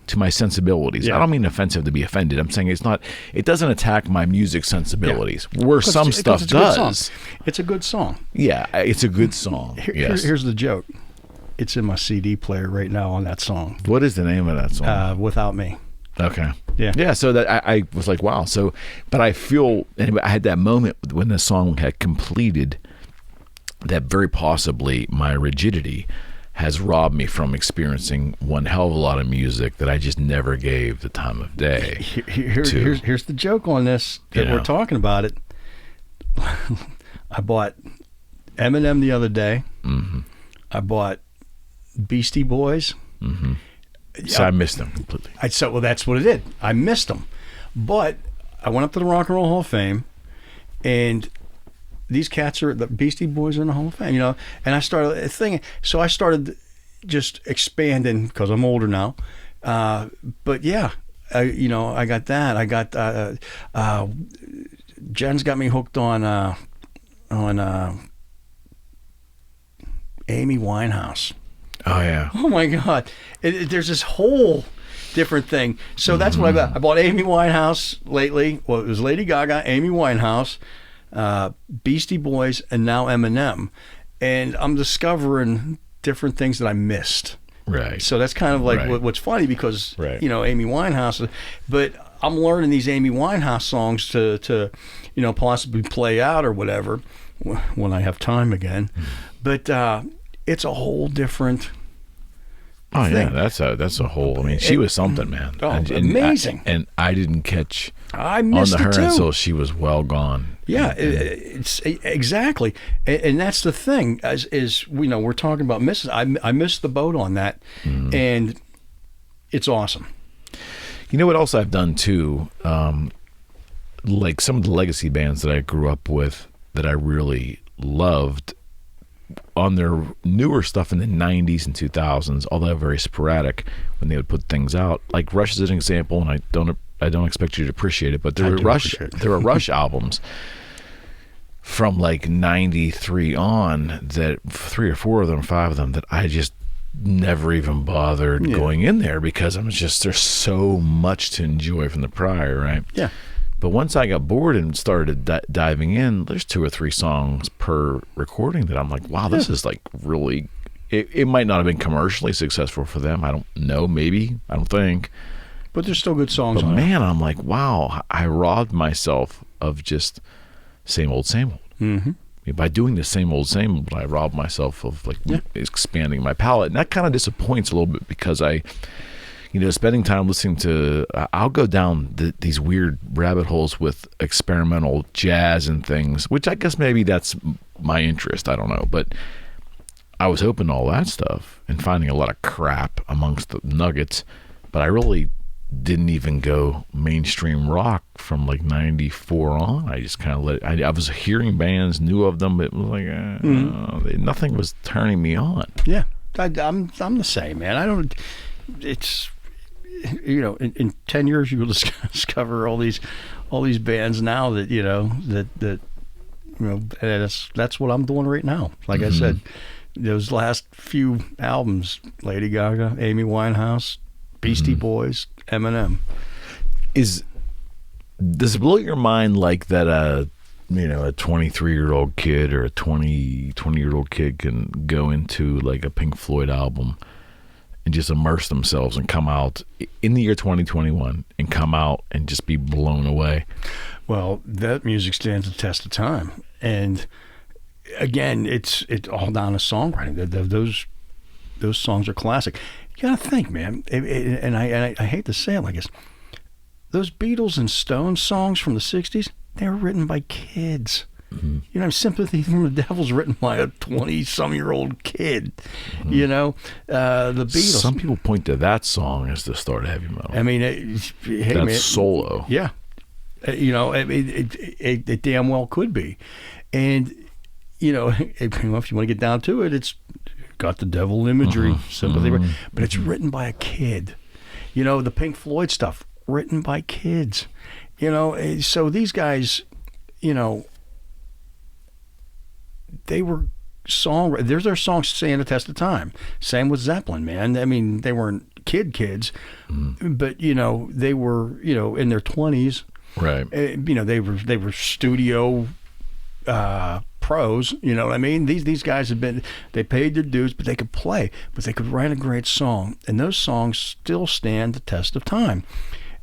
to my sensibilities. Yeah. I don't mean offensive to be offended. I'm saying it doesn't attack my music sensibilities, where some stuff does. It's a good song. Yeah, it's a good song. Here's the joke. It's in my CD player right now on that song. What is the name of that song? Without Me. Okay. Yeah. So that I was like, wow. So, but I feel, anyway, I had that moment when the song had completed that very possibly my rigidity has robbed me from experiencing one hell of a lot of music that I just never gave the time of day. Here's the joke on this that we're talking about it. I bought Eminem the other day. Mm-hmm. I bought Beastie Boys. Mm-hmm. So I missed them completely. Well, that's what it did. I missed them. But I went up to the Rock and Roll Hall of Fame, and these cats the Beastie Boys are in the Hall of Fame, you know, and I started thinking, so I started just expanding because I'm older now. But yeah, you know, I got that. I got, Jen's got me hooked on Amy Winehouse. Oh yeah. Oh my God. There's this whole different thing. So that's what I bought. I bought Amy Winehouse lately. Well, it was Lady Gaga, Amy Winehouse, Beastie Boys, and now Eminem. And I'm discovering different things that I missed. Right. So that's kind of like what's funny because, you know, Amy Winehouse, but I'm learning these Amy Winehouse songs to you know, possibly play out or whatever when I have time again. But it's a whole different thing. Yeah, that's a whole. I mean, she was something, man. Oh, amazing. And I didn't catch I missed on to her it too. until she was well gone. Yeah, it's exactly, and that's the thing. Is you know, we're talking about misses. I missed the boat on that, and it's awesome. You know what else I've done too? Like some of the legacy bands that I grew up with that I really loved. On their newer stuff in the 90s and 2000s, although very sporadic when they would put things out, like Rush is an example, and I don't expect you to appreciate it, but there were Rush albums from like 93 on, that 3 or 4 of them, 5 of them, that I just never even bothered going in there because there's so much to enjoy from the prior, right? Yeah. But once I got bored and started diving in, there's 2 or 3 songs per recording that I'm like, wow, this is like really, it might not have been commercially successful for them. I don't know, maybe, I don't think. But there's still good songs But on man, I'm like, wow, I robbed myself of just same old, same old. Mm-hmm. By doing the same old, I robbed myself of like expanding my palette. And that kind of disappoints a little bit because spending time listening to, I'll go down these weird rabbit holes with experimental jazz and things, which I guess maybe that's my interest. I don't know. But I was open to all that stuff and finding a lot of crap amongst the nuggets. But I really didn't even go mainstream rock from like 94 on. I just kind of I was hearing bands, knew of them, but it was like, nothing was turning me on. Yeah. I'm the same, man. I don't, it's, in 10 years you'll discover all these bands now that that's what I'm doing right now. Like I said, those last few albums, Lady Gaga, Amy Winehouse, Beastie Boys, Eminem. Does it blow your mind like that a 23-year-old kid or a 20-year-old kid can go into like a Pink Floyd album and just immerse themselves and come out in the year 2021 and come out and just be blown away? Well, that music stands the test of time. And again, it's all down to songwriting. Those songs are classic. You gotta think, man, and I hate to say it like this, those Beatles and Stones songs from the 60s, they were written by kids. Mm-hmm. Sympathy from the Devil's written by a 20-some-year-old kid. Mm-hmm. The Beatles. Some people point to that song as the start of heavy metal. I mean, that's man, solo. Yeah. It damn well could be. And, if you want to get down to it, it's got the devil imagery, sympathy, but it's written by a kid. The Pink Floyd stuff, written by kids. So these guys, they were there's their songs stand the test of time. Same with Zeppelin, man. I mean, they weren't kids, but they were in their 20s. Right. They were studio pros. You know what I mean? These guys they paid their dues, but they could play, but they could write a great song, and those songs still stand the test of time.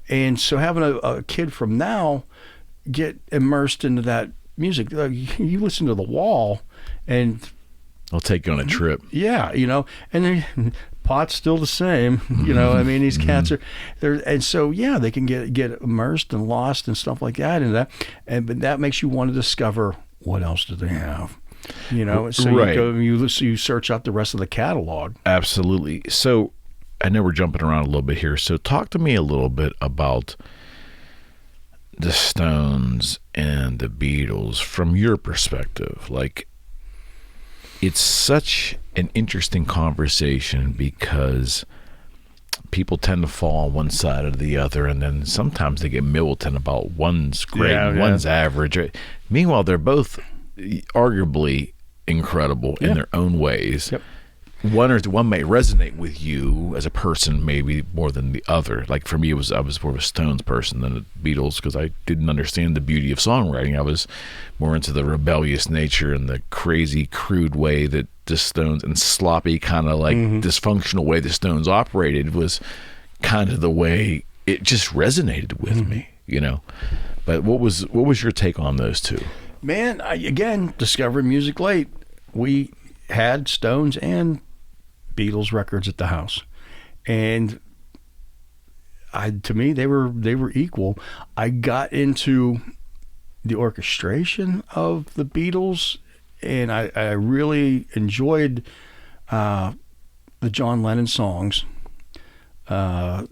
And so having a kid from now get immersed into that music, you listen to The Wall, and I'll take you on a trip. Yeah, and then pot's still the same. I mean, these cats are there, and so they can get immersed and lost and stuff like that, but that makes you want to discover what else do they have. So right. you search out the rest of the catalog. Absolutely. So I know we're jumping around a little bit here. So talk to me a little bit about the Stones and the Beatles from your perspective. Like, it's such an interesting conversation because people tend to fall on one side or the other, and then sometimes they get militant about one's great, one's average. Right? Meanwhile, they're both arguably incredible in their own ways. Yep. One may resonate with you as a person maybe more than the other. Like for me, I was more of a Stones person than the Beatles because I didn't understand the beauty of songwriting. I was more into the rebellious nature and the crazy, crude way that the Stones and sloppy kind of like dysfunctional way the Stones operated was kind of the way it just resonated with me, But what was your take on those two? Man, again, discovering music late. We had Stones and Beatles records at the house, and to me they were equal. I got into the orchestration of the Beatles, and I really enjoyed the John Lennon songs. You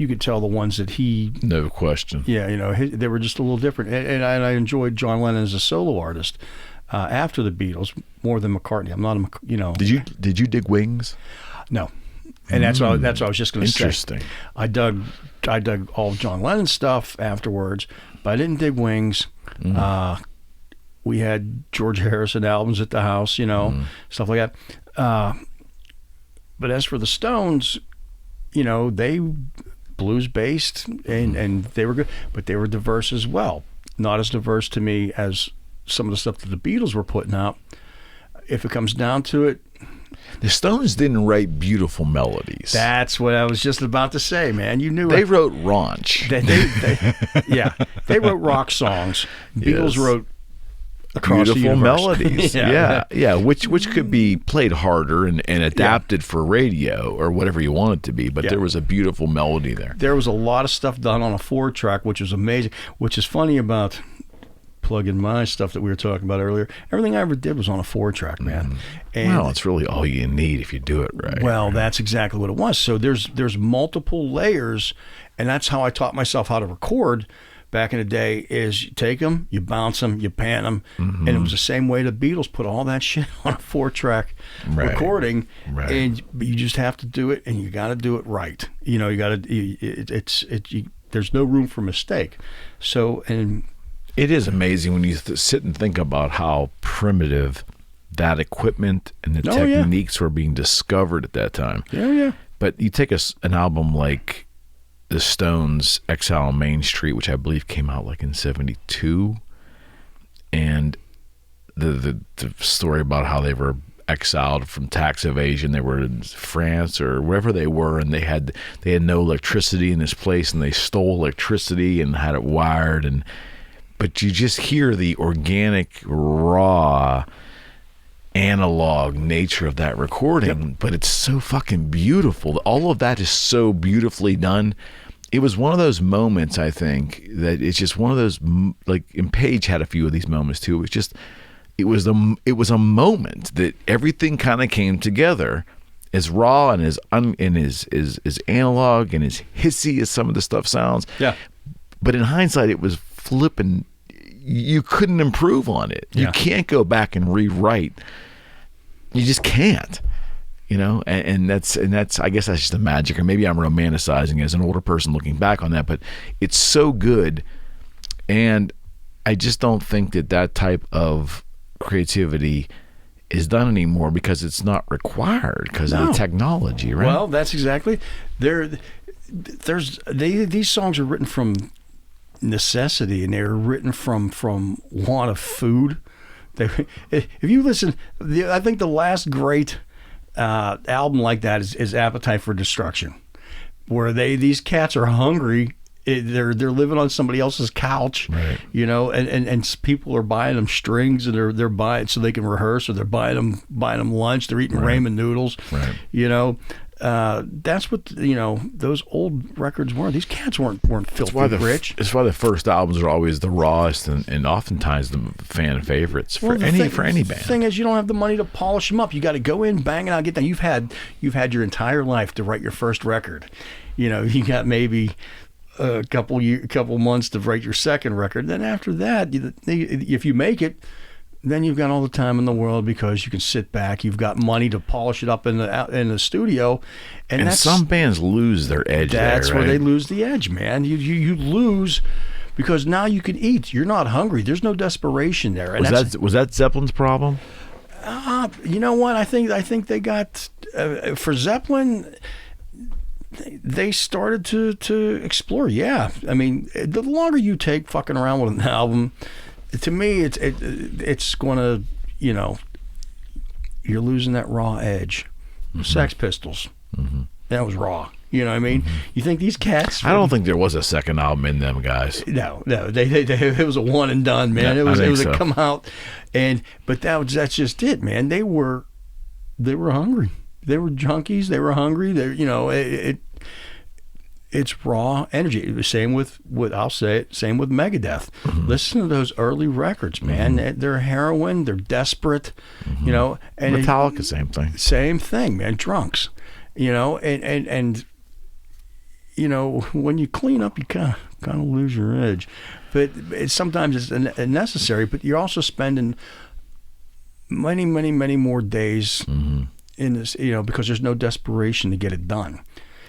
could tell the ones that he, no question, they were just a little different, and I enjoyed John Lennon as a solo artist. After the Beatles, more than McCartney. I'm not a. Did you dig Wings? No, and that's what I was just going to say. Interesting. I dug all of John Lennon's stuff afterwards, but I didn't dig Wings. We had George Harrison albums at the house, stuff like that. But as for the Stones, they blues based and they were good, but they were diverse as well. Not as diverse to me as some of the stuff that the Beatles were putting out. If it comes down to it, The Stones didn't write beautiful melodies. That's what I was just about to say, man. You knew They it. wrote raunch. They wrote rock songs. Beatles Yes. wrote across the Beautiful universe. melodies. yeah. Which could be played harder and adapted for radio or whatever you want it to be. But there was a beautiful melody there. There was a lot of stuff done on a 4-track, which was amazing. Which is funny about plugging my stuff that we were talking about earlier. Everything I ever did was on a 4-track, man. And Well, it's really all you need if you do it right. well, that's exactly what it was. So there's multiple layers, and that's how I taught myself how to record back in the day. Is you take them, you bounce them, you pan them, and it was the same way the Beatles put all that shit on a 4-track recording, and you just have to do it, and you got to do it right. You know, you got to. There's no room for mistake. So and. It is amazing when you sit and think about how primitive that equipment and the techniques were being discovered at that time. Yeah. But you take an album like the Stones' Exile on Main Street, which I believe came out like in 1972, and the story about how they were exiled from tax evasion. They were in France or wherever they were, and they had no electricity in this place, and they stole electricity and had it wired. But you just hear the organic, raw, analog nature of that recording, but it's so fucking beautiful. All of that is so beautifully done. It was one of those moments, I think, that it's just one of those, like, and Page had a few of these moments too. It was a moment that everything kind of came together, as raw and as analog and as hissy as some of the stuff sounds. Yeah. But in hindsight, it was flipping. You couldn't improve on it. You can't go back and rewrite. You just can't. You know, and that's I guess that's just the magic, or maybe I'm romanticizing as an older person looking back on that, but it's so good, and I just don't think that type of creativity is done anymore because it's not required because of the technology, right? Well, that's exactly these songs are written from necessity, and they're written from want of food. If you listen, I think the last great album like that is Appetite for Destruction, where these cats are hungry. They're living on somebody else's couch, right. You know, and people are buying them strings, and they're buying so they can rehearse, or they're buying them lunch. They're eating ramen noodles, right. You know. That's what those old records were. These cats weren't filthy rich. That's why the first albums are always the rawest and oftentimes the fan favorites for any band. The thing is, you don't have the money to polish them up. You got to go in, bang it out, get that. You've had your entire life to write your first record. You know, you got maybe a couple months to write your second record. Then after that, if you make it, then you've got all the time in the world because you can sit back. You've got money to polish it up in the studio, and some bands lose their edge. That's where they lose the edge, man. You lose because now you can eat. You're not hungry. There's no desperation there. And was that Zeppelin's problem? You know what? I think they got for Zeppelin. They started to explore. Yeah, I mean, the longer you take fucking around with an album, to me, it's gonna, you're losing that raw edge. Mm-hmm. Sex Pistols, that was raw. You know what I mean? Mm-hmm. You think these cats? I don't think there was a second album in them, guys. No, they it was a one and done, man. Yeah, it was a come out, but that's just it, man. They were hungry. They were junkies. They were hungry. It's raw energy. It was same with I'll say it. Same with Megadeth. Mm-hmm. Listen to those early records, man. Mm-hmm. They're heroin. They're desperate. Mm-hmm. And Metallica, same thing. Same thing, man. Drunks. And when you clean up, you kind of lose your edge. But sometimes it's necessary. But you're also spending many, many, many more days in this, because there's no desperation to get it done.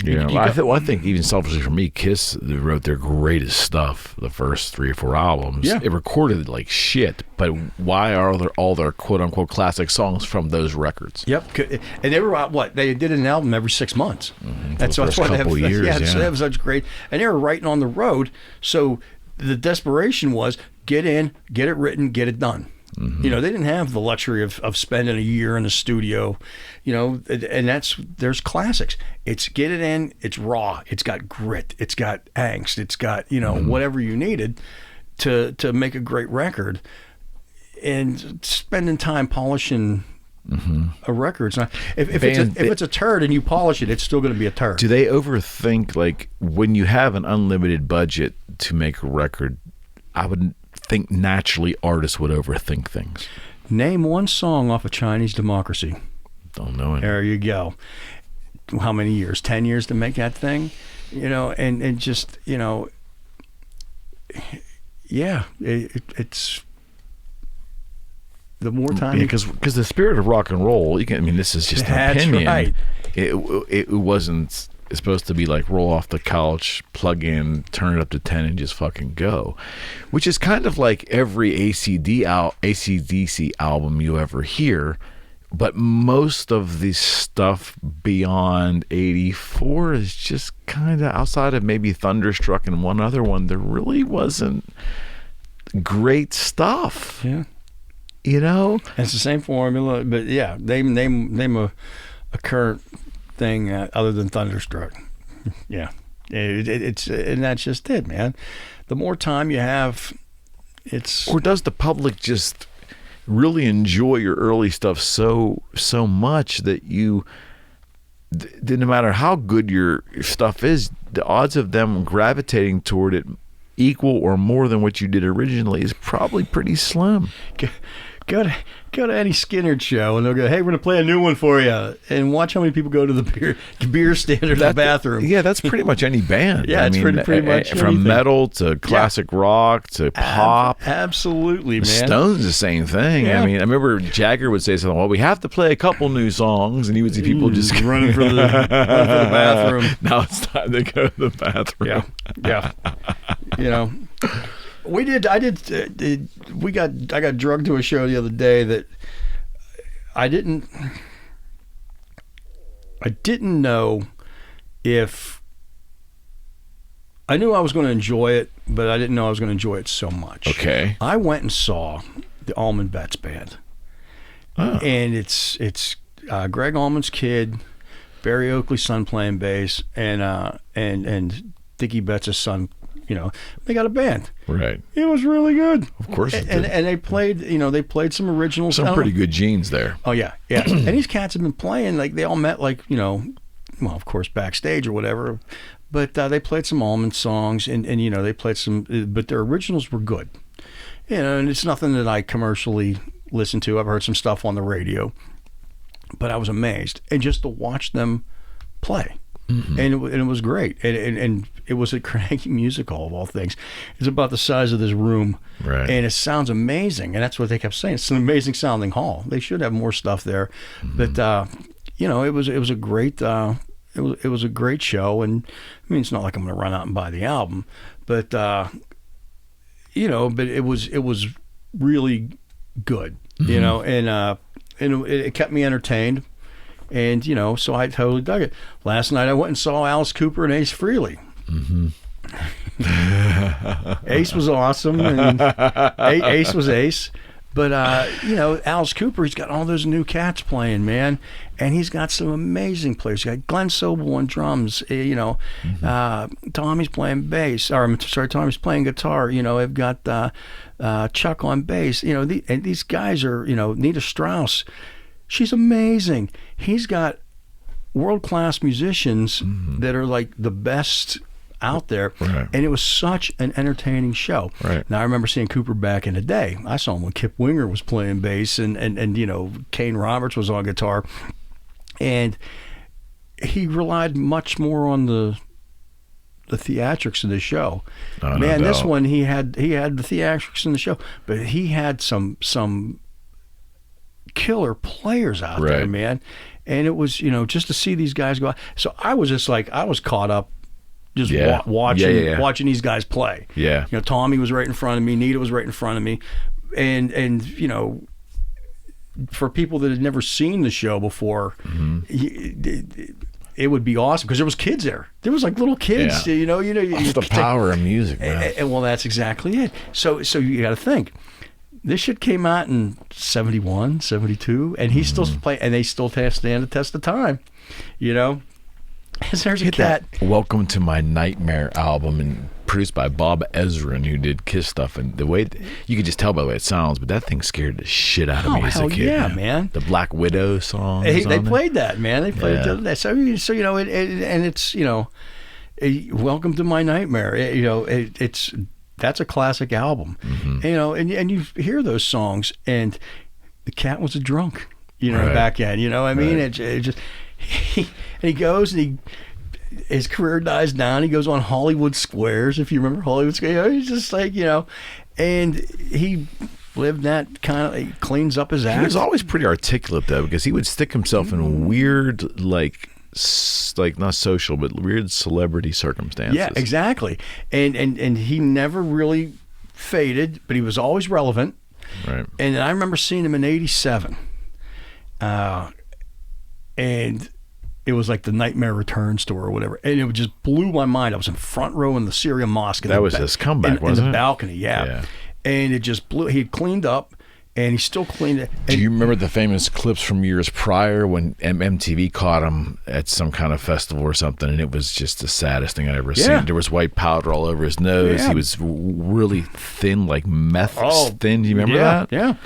I think even selfishly for me, Kiss wrote their greatest stuff the first 3 or 4 albums. Yeah. It recorded like shit, but why are there all their quote unquote classic songs from those records? Yep, and they were out. They did an album every 6 months. Mm-hmm. That's why they have years. Yeah, so they have such great, and they were writing on the road. So the desperation was get in, get it written, get it done. You know, they didn't have the luxury of spending a year in the studio, you know, and there's classics. It's get it in, it's raw, it's got grit, it's got angst, it's got, you know, whatever you needed to make a great record. And spending time polishing a record, it's not, if it's a turd and you polish it, it's still going to be a turd. Do they overthink, like, when you have an unlimited budget to make a record, I would think naturally artists would overthink things. Name one song off of Chinese Democracy. Don't know it. There you go. How many years? 10 years to make that thing? You know, and just, you know, yeah, it's the more time. Yeah, because the spirit of rock and roll, this is just an opinion. Right. It wasn't supposed to be like roll off the couch, plug in, turn it up to 10 and just fucking go, which is kind of like every AC/DC album you ever hear. But most of the stuff beyond 84 is just kind of, outside of maybe Thunderstruck and one other one, there really wasn't great stuff. Yeah. You know? It's the same formula, but yeah, name a current thing other than Thunderstruck. Yeah. It's and that's just it, man. The more time you have, it's... Or does the public just really enjoy your early stuff so much that no matter how good your stuff is, the odds of them gravitating toward it equal or more than what you did originally is probably pretty slim. Go to any Skinner show and they'll go, hey, we're going to play a new one for you, and watch how many people go to the beer stand or the bathroom. Yeah, that's pretty much any band. Yeah, it's pretty much from anything. Metal to classic rock to pop. Absolutely, man. Stones, the same thing. Yeah. I mean, I remember Jagger would say something, well, we have to play a couple new songs, and he would see people just running for the bathroom. Now it's time to go to the bathroom. Yeah. You know, I got drugged to a show the other day that I didn't know if I knew I was going to enjoy it, but I didn't know I was going to enjoy it so much. Okay. I went and saw the Allman Betts Band. Oh. And it's Greg Allman's kid, Barry Oakley's son playing bass, and Dickie Betts' son. You know, they got a band. Right. It was really good. Of course it and did. And they played some originals. Some pretty good genes there. Oh, yeah. And these cats have been playing, like, they all met, like, you know, well, of course, backstage or whatever. But they played some Allman songs, and you know, they played some, but their originals were good. You know, and it's nothing that I commercially listen to. I've heard some stuff on the radio. But I was amazed. And just to watch them play. Mm-hmm. And it was great, and it was at Carnegie Music Hall of all things. It's about the size of this room, right? And it sounds amazing, and that's what they kept saying. It's an amazing sounding hall. They should have more stuff there, but you know, it was a great it was a great show. And I mean, it's not like I'm going to run out and buy the album, but you know, but it was really good, you know, and it kept me entertained. And, you know, so I totally dug it. Last night I went and saw Alice Cooper and Ace Frehley. Mm-hmm. Ace was awesome, and Ace was Ace. But, you know, Alice Cooper, he's got all those new cats playing, man. And he's got some amazing players. He's got Glenn Sobel on drums, you know. Tommy's playing bass. Or, I'm sorry, Tommy's playing guitar. You know, they've got Chuck on bass. You know, and these guys are, you know, Nita Strauss. She's amazing. He's got world-class musicians that are like the best out there. Right. And it was such an entertaining show. Right. Now, I remember seeing Cooper back in the day. I saw him when Kip Winger was playing bass and you know, Kane Roberts was on guitar. And he relied much more on the theatrics of the show. Man, this one, he had the theatrics in the show, but he had some killer players out there, man. And it was, you know, just to see these guys go out. So I was just like, I was caught up just watching these guys play. Yeah. You know, Tommy was right in front of me. Nita was right in front of me. And you know, for people that had never seen the show before, it would be awesome because there was kids there. There was like little kids, you know. That's the power of music, man. And well, that's exactly it. So you got to think. This shit came out in 71, 72, and he's still playing, and they still stand the test of time, you know. There's a cat. That Welcome to My Nightmare album, and produced by Bob Ezrin, who did Kiss stuff, and the way you could just tell by the way it sounds, but that thing scared the shit out of me as a kid. Yeah, man. The Black Widow song. They played that, man. They played that. So you know, and it's, you know, Welcome to My Nightmare. You know, that's a classic album. You know, and you hear those songs, and the cat was a drunk, you know, back then. You know what I mean? It just he goes and his career dies down. He goes on Hollywood Squares, if you remember Hollywood Squares. He's just like, you know, and he lived that kind of, he cleans up his act. He was always pretty articulate, though, because he would stick himself in weird, like not social, but weird celebrity circumstances. Yeah, exactly. And he never really faded, but he was always relevant. Right. And I remember seeing him in '87. And it was like the Nightmare Returns tour or whatever, and it just blew my mind. I was in front row in the Syrian Mosque. That was his comeback, wasn't it? In the balcony, yeah. And it just blew. He had cleaned up, and he still cleaned it. Do you remember the famous clips from years prior when MTV caught him at some kind of festival or something, and it was just the saddest thing I'd ever seen. There was white powder all over his nose. He was really thin, like meth thin. Do you remember that? Yeah.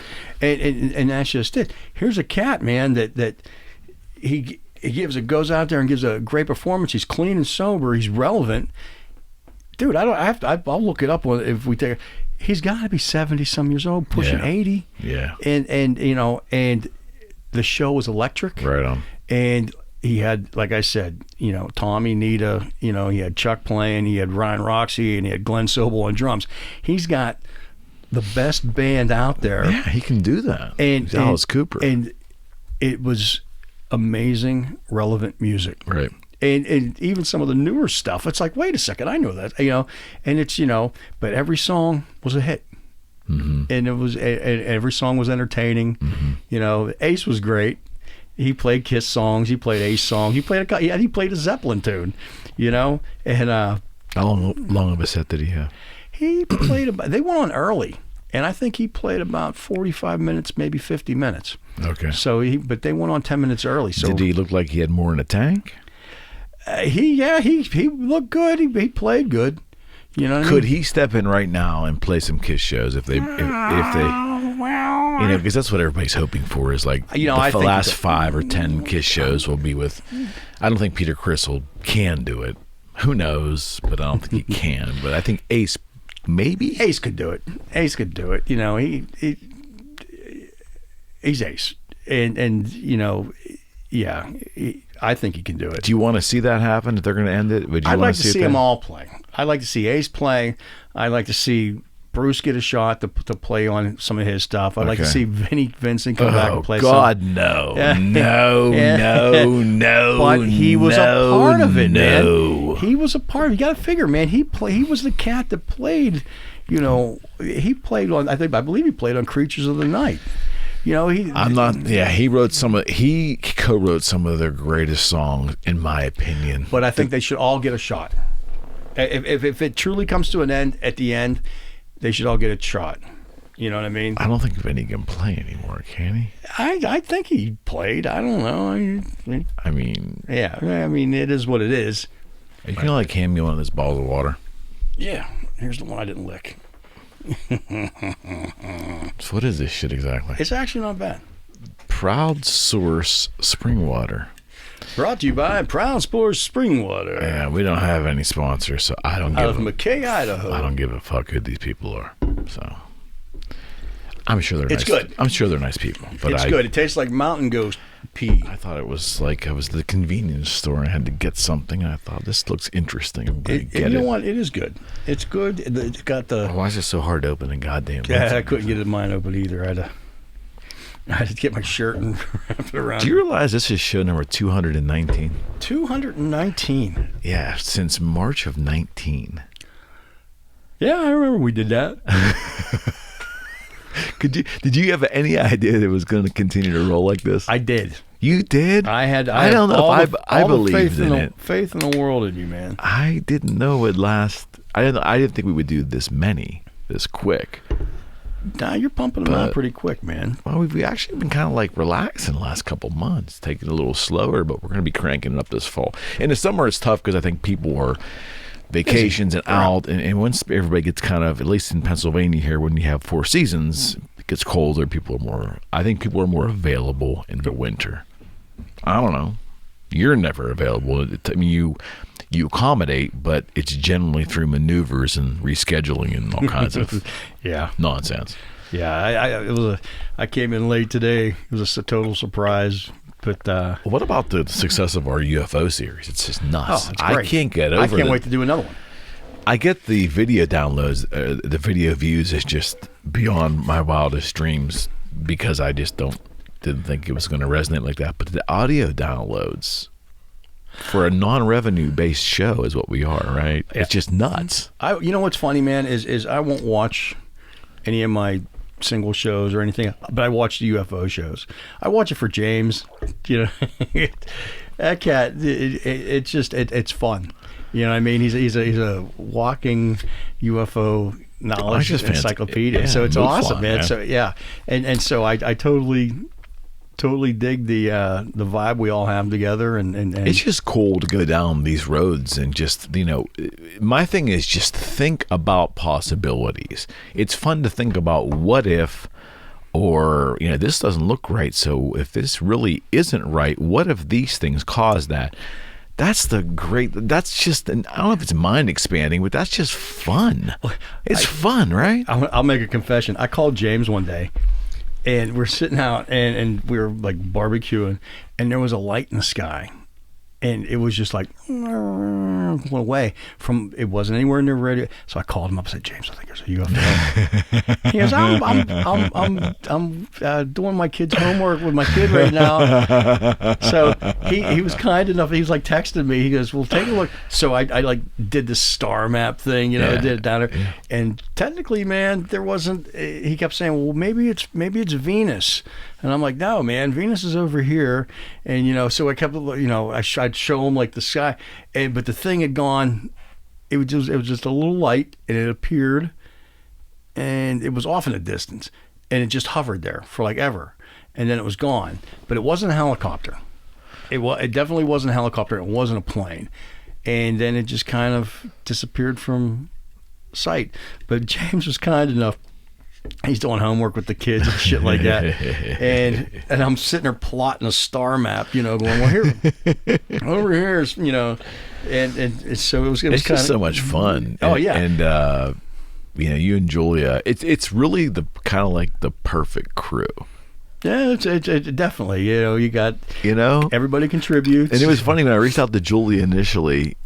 And that's just it. Here's a cat, man, that he goes out there and gives a great performance. He's clean and sober. He's relevant, dude. I'll look it up if we take. He's got to be 70 some years old, pushing 80. Yeah. And you know, and the show was electric. Right on. And he had, like I said, you know, Tommy, Nita. You know, he had Chuck playing. He had Ryan Roxy, and he had Glenn Sobel on drums. He's got the best band out there. Yeah, he can do that. And Alice Cooper. And it was amazing, relevant music. Right. And even some of the newer stuff, it's like, wait a second, I know that, you know. And it's, you know, but every song was a hit. And it was, and every song was entertaining. You know, Ace was great. He played Kiss songs. He played Ace songs. He played a Zeppelin tune, you know. And how long of a set did he have? He played about. They went on early, and I think he played about 45 minutes, maybe 50 minutes. Okay. So but they went on 10 minutes early. So did he look like he had more in the tank? He looked good. He played good. You know. Could he step in right now and play some Kiss shows if they, you know, because that's what everybody's hoping for is like, you know, the last 5 or 10 Kiss shows will be with. I don't think Peter Criss can do it. Who knows? But I don't think he can. But I think Ace. Maybe Ace could do it. Ace could do it. You know, he's Ace, and you know, yeah, I think he can do it. Do you want to see that happen if they're going to end it? I'd like to see them all play. I'd like to see Ace play. I'd like to see Bruce get a shot to play on some of his stuff. I'd like to see Vincent come back and play. God, no. No. But he was a part of it, man. He was a part of it. You got to figure, man. He was the cat that played, you know, he played on, I believe he played on Creatures of the Night. You know, he co-wrote some of their greatest songs, in my opinion. But I think they should all get a shot. If it truly comes to an end at the end, they should all get a shot. You know what I mean? I don't think Vinny can play anymore, can he? I think he played. I don't know. I mean... Yeah, I mean, it is what it is. Are you going to like hand me one of those balls of water? Yeah. Here's the one I didn't lick. So what is this shit exactly? It's actually not bad. Proud Source Spring Water. Brought to you by Proud Source Spring Water. Yeah, we don't have any sponsors, so I don't give out of McKay, Idaho. I don't give a fuck who these people are. So I'm sure they're nice. It's good. I'm sure they're nice people. But it's good. It tastes like mountain goat pee. I thought it was like I was at the convenience store and I had to get something, and I thought this looks interesting. I'm going to get it. You know what? It is good. It's good. It's got the. Why is it so hard to open a goddamn? Yeah, I couldn't get mine open either. I had to get my shirt and wrap it around. Do you realize this is show number 219? 219. Yeah, since March of 19. Yeah, I remember we did that. Did you have any idea that it was going to continue to roll like this? I did. You did? I don't know if I believed in it. Faith in the world in you, man. I didn't know it would last. I didn't think we would do this quick. Nah, you're pumping them out pretty quick, man. Well, we've actually been kind of like relaxing the last couple months, taking it a little slower, but we're going to be cranking it up this fall. In the summer, it's tough because I think people are vacations and out, and once everybody gets kind of, at least in Pennsylvania here, when you have 4 seasons, it gets colder. I think people are more available in the winter. I don't know. You're never available. I mean, you accommodate, but it's generally through maneuvers and rescheduling and all kinds of nonsense. Yeah, I came in late today. It was a total surprise. But what about the success of our UFO series? It's just nuts. Oh, it's great. I can't get over it. I can't wait to do another one. I get the video downloads, the video views is just beyond my wildest dreams because I just didn't think it was going to resonate like that. But the audio downloads for a non-revenue based show is what we are, right? Yeah. It's just nuts. You know what's funny, man, is I won't watch any of my single shows or anything, but I watch the UFO shows. I watch it for James. You know, that cat. It's fun. You know what I mean? He's a walking UFO knowledge encyclopedia. Yeah, so it's awesome, man. So and so I totally dig the vibe we all have together, and it's just cool to go down these roads and just, you know, my thing is just think about possibilities. It's fun to think about what if, or, you know, this doesn't look right, so if this really isn't right, what if these things cause that? That's just, I don't know if it's mind expanding, but that's just fun. It's fun, right? I'll make a confession. I called James one day, and we're sitting out, and we were like barbecuing, and there was a light in the sky, and it was just like went away from. It wasn't anywhere near radio. So I called him up and said, "James, I think there's a UFO." He goes, "I'm doing my kid's homework with my kid right now." So he was kind enough. He was like texting me. He goes, "Well, take a look." So I like did the star map thing, you know, I did it down there, and technically, man, there wasn't. He kept saying, "Well, maybe it's Venus." And I'm like, no, man, Venus is over here. And, you know, so I kept, you know, I'd show him like the sky. But the thing had gone, it was just a little light, and it appeared, and it was off in a distance. And it just hovered there for like ever. And then it was gone. But it wasn't a helicopter. It definitely wasn't a helicopter. It wasn't a plane. And then it just kind of disappeared from sight. But James was kind enough. He's doing homework with the kids and shit like that, and I'm sitting there plotting a star map, you know, going, well, here, over here is, you know, and so it was kind of just so much fun. Oh yeah, and you know, you and Julia, it's really the kind of like the perfect crew. Yeah, it definitely, you know, you got, you know, everybody contributes. And it was funny when I reached out to Julia initially.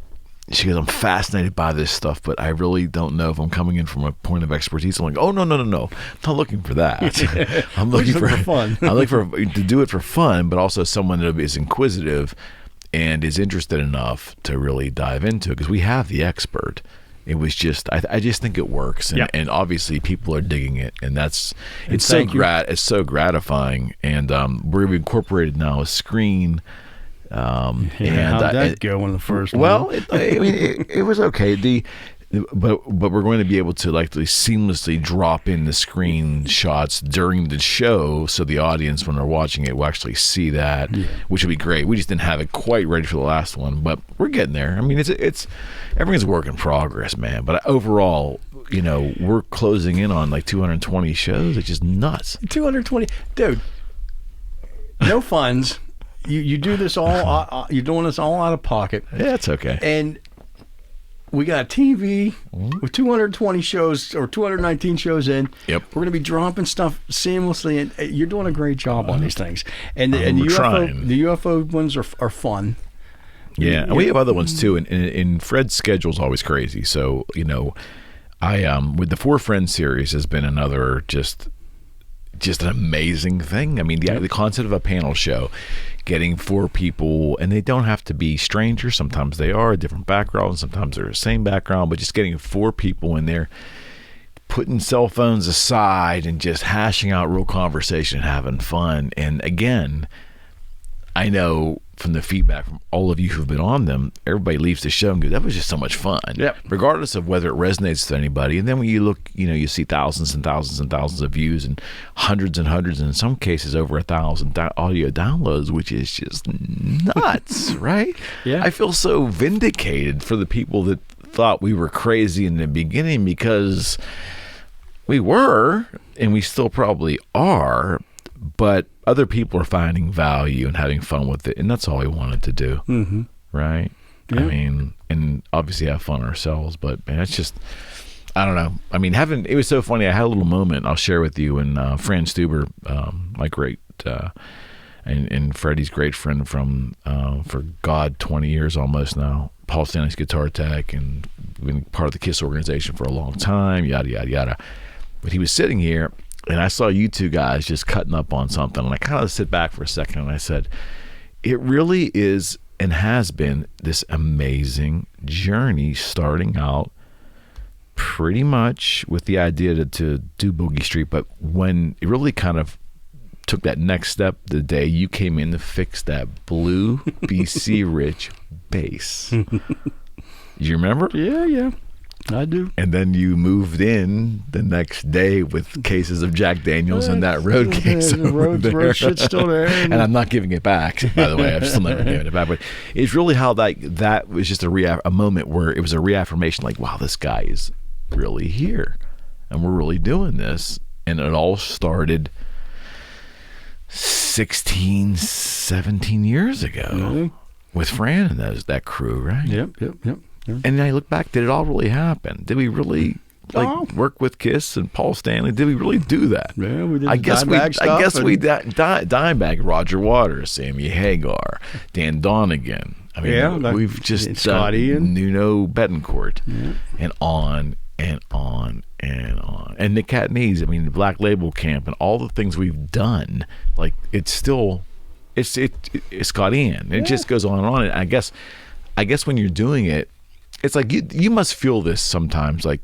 She goes, I'm fascinated by this stuff, but I really don't know if I'm coming in from a point of expertise. I'm like, oh, no. I'm not looking for that. I'm looking for fun. I'm looking to do it for fun, but also someone that is inquisitive and is interested enough to really dive into it, because we have the expert. It was just, I just think it works, and obviously people are digging it, and it's so gratifying, and we've incorporated now a screen. How'd that go in the first one? Well, it was okay. But we're going to be able to like seamlessly drop in the screenshots during the show, so the audience, when they're watching it, will actually see that, which would be great. We just didn't have it quite ready for the last one, but we're getting there. I mean, it's everything's a work in progress, man. But overall, you know, we're closing in on like 220 shows. It's just nuts. 220, dude. No funds. You do this all. You're doing this all out of pocket. Yeah, it's okay. And we got a TV with 220 shows or 219 shows in. Yep. We're going to be dropping stuff seamlessly, and you're doing a great job on these things. And the UFO ones are fun. Yeah, and we have other ones too. And Fred's schedule is always crazy. So, you know, I with the 4 Friends series has been another just an amazing thing. I mean, the concept of a panel show, getting 4 people, and they don't have to be strangers. Sometimes they are a different background. Sometimes they're the same background, but just getting 4 people in there, putting cell phones aside and just hashing out real conversation and having fun. And again, I know from the feedback from all of you who've been on them, everybody leaves the show and goes, that was just so much fun. Yep. Regardless of whether it resonates with anybody. And then when you look, you see thousands and thousands and thousands of views and hundreds, and in some cases over 1,000 audio downloads, which is just nuts, right? Yeah. I feel so vindicated for the people that thought we were crazy in the beginning, because we were, and we still probably are, but other people are finding value and having fun with it, and that's all we wanted to do. Mm-hmm. Right? Yeah. I mean, and obviously have fun ourselves, but man, it's just, I don't know. I mean, it was so funny. I had a little moment I'll share with you, and Fran Stuber, my great, and Freddie's great friend from, for 20 years almost now, Paul Stanley's guitar tech, and been part of the KISS organization for a long time, yada, yada, yada. But he was sitting here, and I saw you two guys just cutting up on something, and I kind of sit back for a second, and I said, it really is and has been this amazing journey, starting out pretty much with the idea to do Boogie Street, but when it really kind of took that next step the day you came in to fix that blue BC Rich bass. You remember? Yeah. I do. And then you moved in the next day with cases of Jack Daniels and that road case over there. Road shit's still there. And I'm not giving it back, by the way. I'm still never giving it back. But it's really how that was just a moment where it was a reaffirmation, like, wow, this guy is really here. And we're really doing this. And it all started 16, 17 years ago with Fran and that crew, right? Yep. And I look back, did it all really happen? Did we really work with KISS and Paul Stanley? Did we really do that? Yeah, we did. I guess we Dimebag, Roger Waters, Sammy Hagar, Dan Donegan. I mean, we've just Scotty and Nuno Betancourt, and on and on and on. And Nick Catanese, I mean, the Black Label Camp, and all the things we've done. Like, it's still, it's got in. It just goes on and on. And I guess when you're doing it, it's like you must feel this sometimes, like,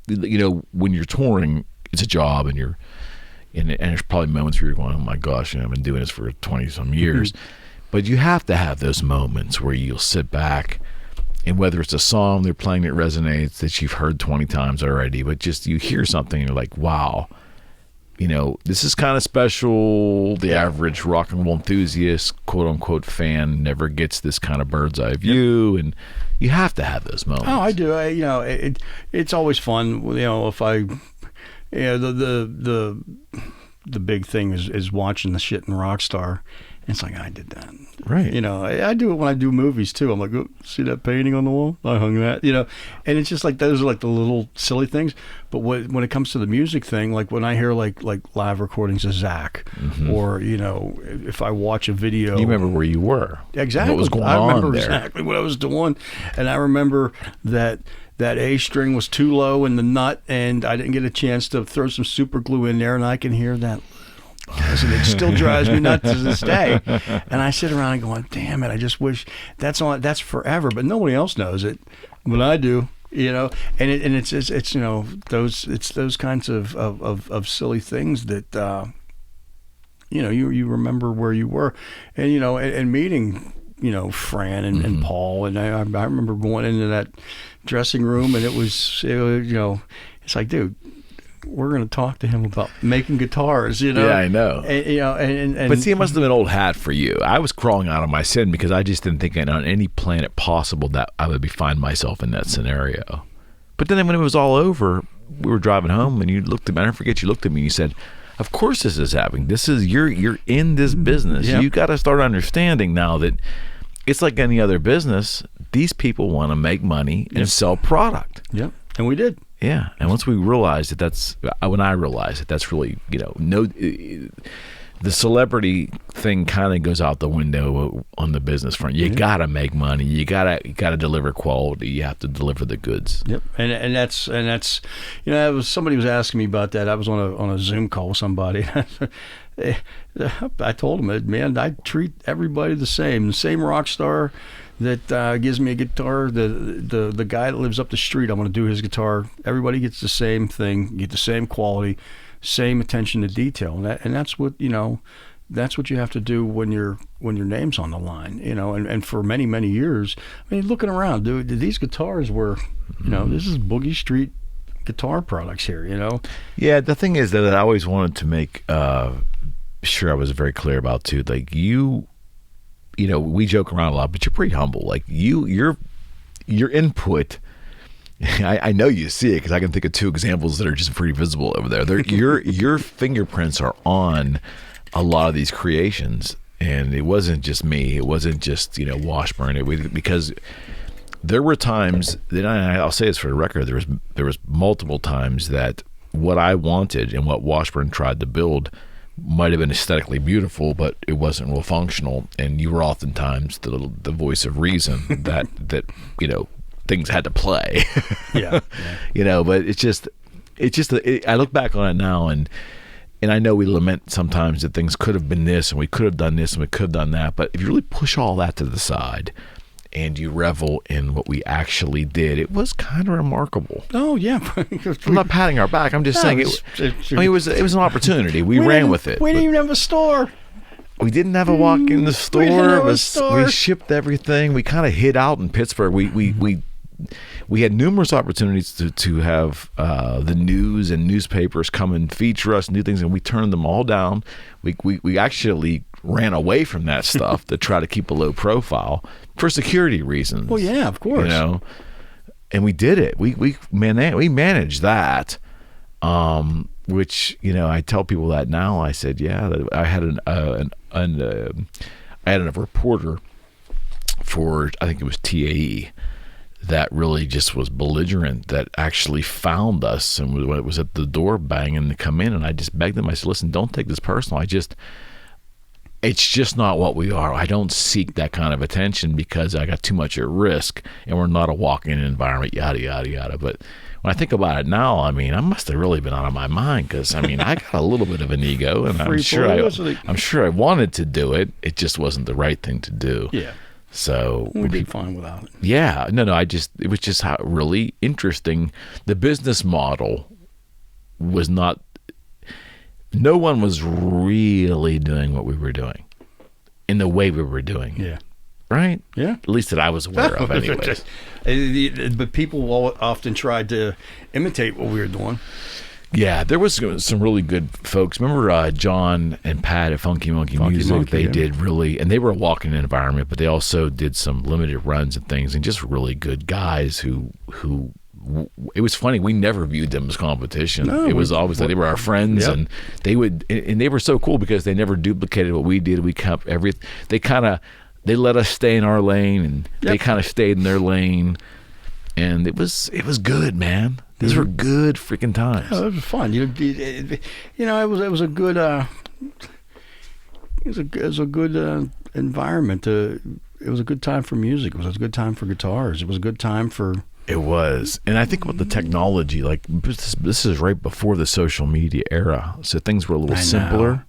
when you're touring, it's a job, and you're and there's probably moments where you're going, oh my gosh, I've been doing this for 20 some years. But you have to have those moments where you'll sit back, and whether it's a song they're playing that resonates that you've heard 20 times already, but just you hear something and you're like, wow, this is kind of special. The average rock and roll enthusiast, quote unquote fan, never gets this kind of bird's eye view, and you have to have those moments. Oh, I do. It's always fun. If I, the big thing is watching the shit in Rockstar. It's like, I did that. Right. I do it when I do movies too. I'm like, oh, see that painting on the wall? I hung that, and it's just like, those are like the little silly things. But when it comes to the music thing, like when I hear like live recordings of Zach, or, if I watch a video. You remember where you were. Exactly. What was going I on remember there. exactly what I was doing. And I remember that A string was too low in the nut, and I didn't get a chance to throw some super glue in there, and I can hear that. And it still drives me nuts to this day. And I sit around and going, damn it, I just wish that's forever, but nobody else knows it, but I do, and it's those kinds of silly things that you remember where you were, and and meeting Fran and Paul, and I remember going into that dressing room, and it was it's like, dude, we're going to talk to him about making guitars, Yeah, I know. And but see, it must have been old hat for you. I was crawling out of my sin because I just didn't think on any planet possible that I would find myself in that scenario. But then when it was all over, we were driving home, and you looked at me. I never forget, you looked at me and you said, "Of course this is happening. This is you're in this business. Yep. You got to start understanding now that it's like any other business. These people want to make money and sell product." Yep, and we did. Yeah, and once we realized when I realized that's really, the celebrity thing kind of goes out the window on the business front. You gotta make money. You gotta deliver quality. You have to deliver the goods. Yep, and that's somebody was asking me about that. I was on a Zoom call with somebody. I told him, man, I treat everybody the same rock star that gives me a guitar, the guy that lives up the street, I'm going to do his guitar. Everybody gets the same thing, get the same quality, same attention to detail, and that's what that's what you have to do when your name's on the line, you know. And for many years, I mean, looking around, dude, these guitars were, you know, this is Boogie Street guitar products here, you know. Yeah, the thing is that I always wanted to make sure I was very clear about too. Like you know, we joke around a lot, but you're pretty humble. Like your input. I know you see it because I can think of two examples that are just pretty visible over there. Your fingerprints are on a lot of these creations, and it wasn't just me. It wasn't just, you know, Washburn. Because there were times that I'll say this for the record. There was multiple times that what I wanted and what Washburn tried to build might have been aesthetically beautiful, but it wasn't real functional. And you were oftentimes the voice of reason that you know, things had to play. Yeah. You know, but it's just I look back on it now, and I know we lament sometimes that things could have been this and we could have done this and we could have done that, but if you really push all that to the side and you revel in what we actually did, it was kind of remarkable. Oh yeah. I'm not patting our back. I'm just saying it was an opportunity. We ran with it. We didn't even have a store. We didn't have a walk in the store. We didn't have a store. We shipped everything. We kind of hid out in Pittsburgh. We had numerous opportunities to have the news and newspapers come and feature us and do things, and we turned them all down. We actually ran away from that stuff to try to keep a low profile for security reasons. Well, yeah, of course. You know, and we did it. We managed that. Which, you know, I tell people that now. I said, yeah, I had a reporter for, I think it was TAE, that really just was belligerent, that actually found us and was at the door banging to come in, and I just begged them. I said, listen, don't take this personal. It's just not what we are. I don't seek that kind of attention because I got too much at risk, and we're not a walk-in environment, yada, yada, yada. But when I think about it now, I mean, I must have really been out of my mind because, I mean, I got a little bit of an ego, and I'm sure I wanted to do it. It just wasn't the right thing to do. Yeah. So we did fine without it. Yeah. No, it was just really interesting. The business model was not, no one was really doing what we were doing in the way we were doing it. Yeah. Right? Yeah. At least that I was aware of anyways. But people often tried to imitate what we were doing. Yeah, there was some really good folks. Remember John and Pat at Funky Monkey Music? They did really, and they were a walking environment, but they also did some limited runs and things, and just really good guys who it was funny. We never viewed them as competition. No, it was always like they were our friends, and they were so cool because they never duplicated what we did. We kept they let us stay in our lane, and they kind of stayed in their lane, and it was good, man. These were good freaking times. Yeah, it was fun. You know, it was a good environment. It was a good time for music. It was a good time for guitars. It was a good time for. It was, and I think with the technology, like this is right before the social media era, so things were a little simpler.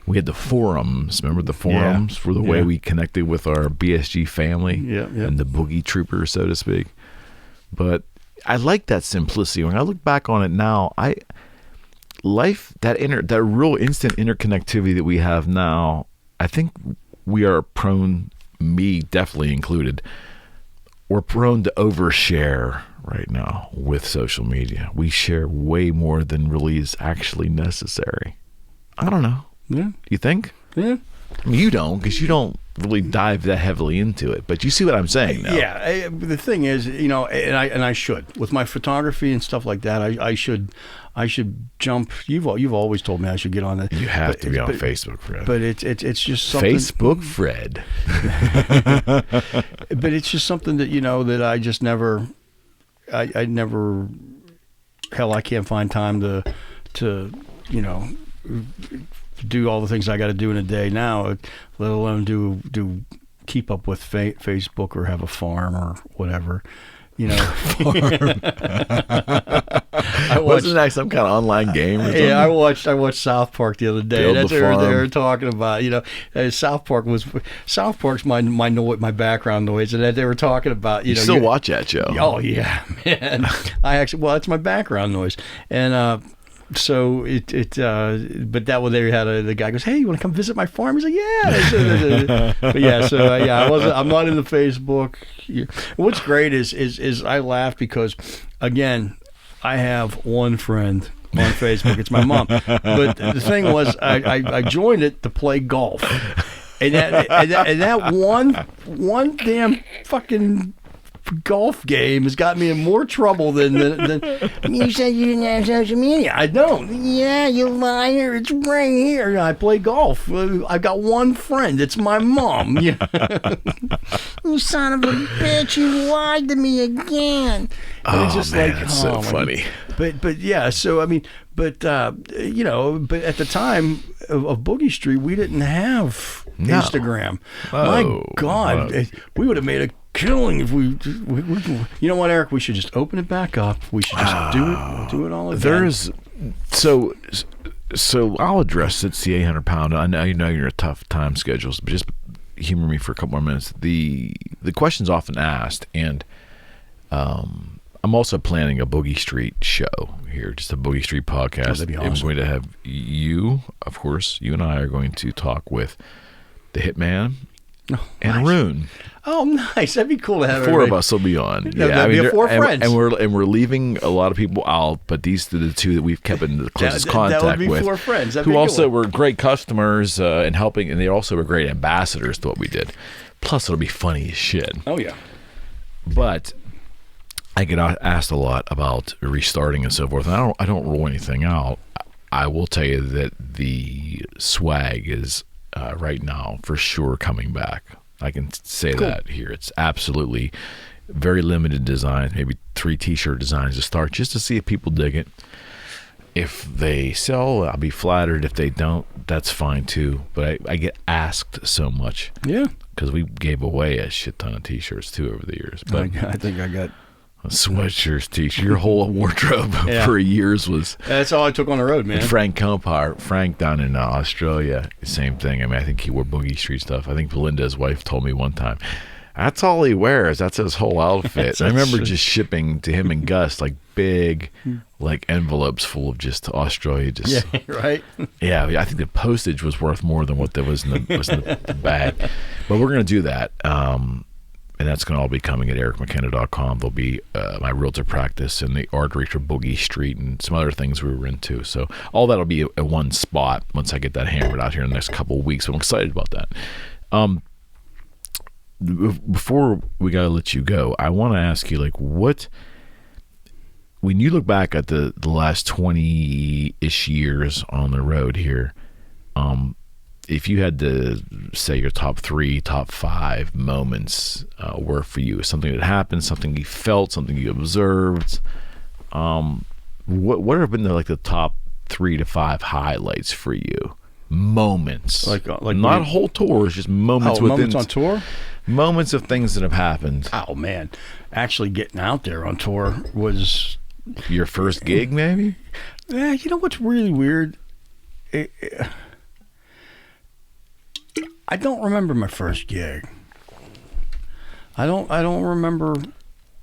We had the forums. Remember the forums were the way we connected with our BSG family and the Boogie Troopers, so to speak. But I like that simplicity. When I look back on it now, that real instant interconnectivity that we have now, I think we are prone, me definitely included, we're prone to overshare right now with social media. We share way more than really is actually necessary. I don't know. Yeah. You think? Yeah. I mean, you don't, because you don't really dive that heavily into it, but you see what I'm saying now. Yeah. The thing is, you know, and I should, with my photography and stuff like that, I should jump. You've always told me I should get on that. You have to be on Facebook, Fred. But it's just something. Facebook, Fred. But it's just something that, you know, that I just never. I never. Hell, I can't find time to you know, do all the things I got to do in a day now, let alone do keep up with Facebook or have a farm or whatever, you know. Wasn't that some kind of online game or something? Yeah, I watched South Park the other day. That's what they were talking about. You know, South Park's my background noise, and they were talking about. You know, still watch that show? Oh yeah, man. It's my background noise, and So but that one they had the guy goes, "Hey, you want to come visit my farm?" He's like, "Yeah." But yeah, so I'm not in the Facebook. What's great is I laugh because, again, I have one friend on Facebook. It's my mom. But the thing was, I joined it to play golf, and that one damn fucking golf game has got me in more trouble than you said you didn't have social media. I don't. Yeah, you liar. It's right here. I play golf. I've got one friend. It's my mom. You son of a bitch. You lied to me again. Oh, it's just man, that's so funny. But yeah, so I mean, but at the time of Boogie Street, we didn't have Instagram. My God, we would have made a killing if we you know what, Eric, we should just open it back up. We should just do it all again. There's so I'll address it. The 800-pound. I know you're a tough time schedules, but just humor me for a couple more minutes. The question's often asked, and I'm also planning a Boogie Street show here, just a Boogie Street podcast. That'd be awesome. I'm going to have you, of course. You and I are going to talk with the Hitman and nice. Rune. Oh, nice! That'd be cool to have. Four of us will be on. That'd be four friends, and we're leaving a lot of people out, but these are the two that we've kept in the closest contact that would be with. Four friends, who also were great customers and helping, and they also were great ambassadors to what we did. Plus, it'll be funny as shit. Oh yeah, but I get asked a lot about restarting and so forth, and I don't rule anything out. I will tell you that the swag is right now for sure coming back. I can say that here. It's absolutely very limited designs, maybe 3 t-shirt designs to start, just to see if people dig it. If they sell, I'll be flattered. If they don't, that's fine too. But I get asked so much. Yeah. Because we gave away a shit ton of t-shirts too over the years. But I think I got sweatshirts, t-shirts. Your whole wardrobe for years was. That's all I took on the road, man. Frank down in Australia, same thing. I mean, I think he wore Boogie Street stuff. I think Belinda's wife told me one time, that's all he wears. That's his whole outfit. I remember just shipping to him and Gus like big, like envelopes full of just Australia. Just right. Yeah, I think the postage was worth more than what there was in the bag. But we're gonna do that. And that's going to all be coming at ericmckenna.com. There'll be my realtor practice and the artery for Boogie Street and some other things we were into. So all that'll be at one spot once I get that hammered out here in the next couple of weeks. I'm excited about that. Before we got to let you go, I want to ask you, like, what, when you look back at the last 20-ish years on the road here, if you had to say your top 3, top 5 moments were for you, something that happened, something you felt, something you observed, what have been the top 3 to 5 highlights for you? Moments, like not whole tours, just moments within. Moments on tour. Moments of things that have happened. Oh man, actually getting out there on tour was your first gig, maybe. Yeah, you know what's really weird. I don't remember my first gig. I don't remember.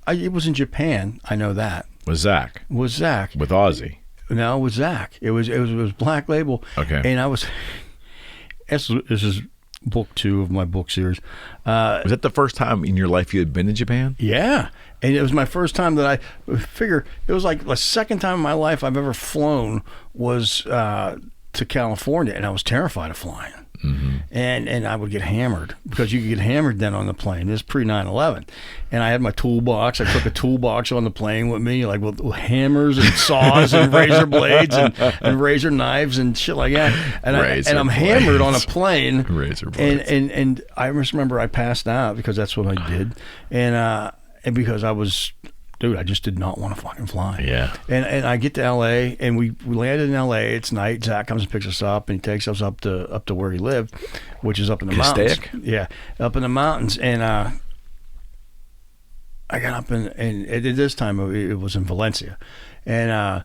It was in Japan. I know that. With Zach. With Ozzy. No, with Zach. It was Black Label. Okay. And I was. This is book 2 of my book series. Was that the first time in your life you had been to Japan? Yeah, and it was my first time that I figure it was like the second time in my life I've ever flown was to California, and I was terrified of flying. Mm-hmm. And I would get hammered because you could get hammered then on the plane. This is pre 9/11, and I had my toolbox. I took a toolbox on the plane with me, like with hammers and saws and razor blades and razor knives and shit like that. And I'm hammered on a plane. Razor blades. And I just remember I passed out because that's what I did, and because I was. Dude, I just did not want to fucking fly. Yeah. And I get to L.A. and we landed in L.A. It's night. Zach comes and picks us up and he takes us up to where he lived, which is up in the mountains. Yeah, up in the mountains. And I got up and at this time it was in Valencia, and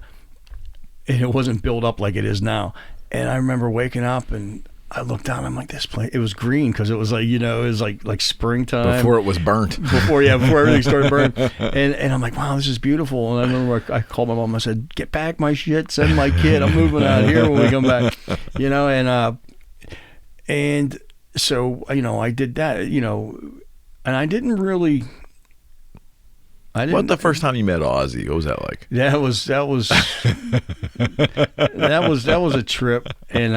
it wasn't built up like it is now. And I remember waking up and I looked down. I'm like, this place. It was green because it was like, it was like springtime before it was burnt. Before everything started burning. And I'm like, wow, this is beautiful. And I remember I called my mom. I said, get back my shit. Send my kid. I'm moving out here when we come back. And so I did that. And I didn't really. What the first time you met Ozzy? What was that like? That was a trip, and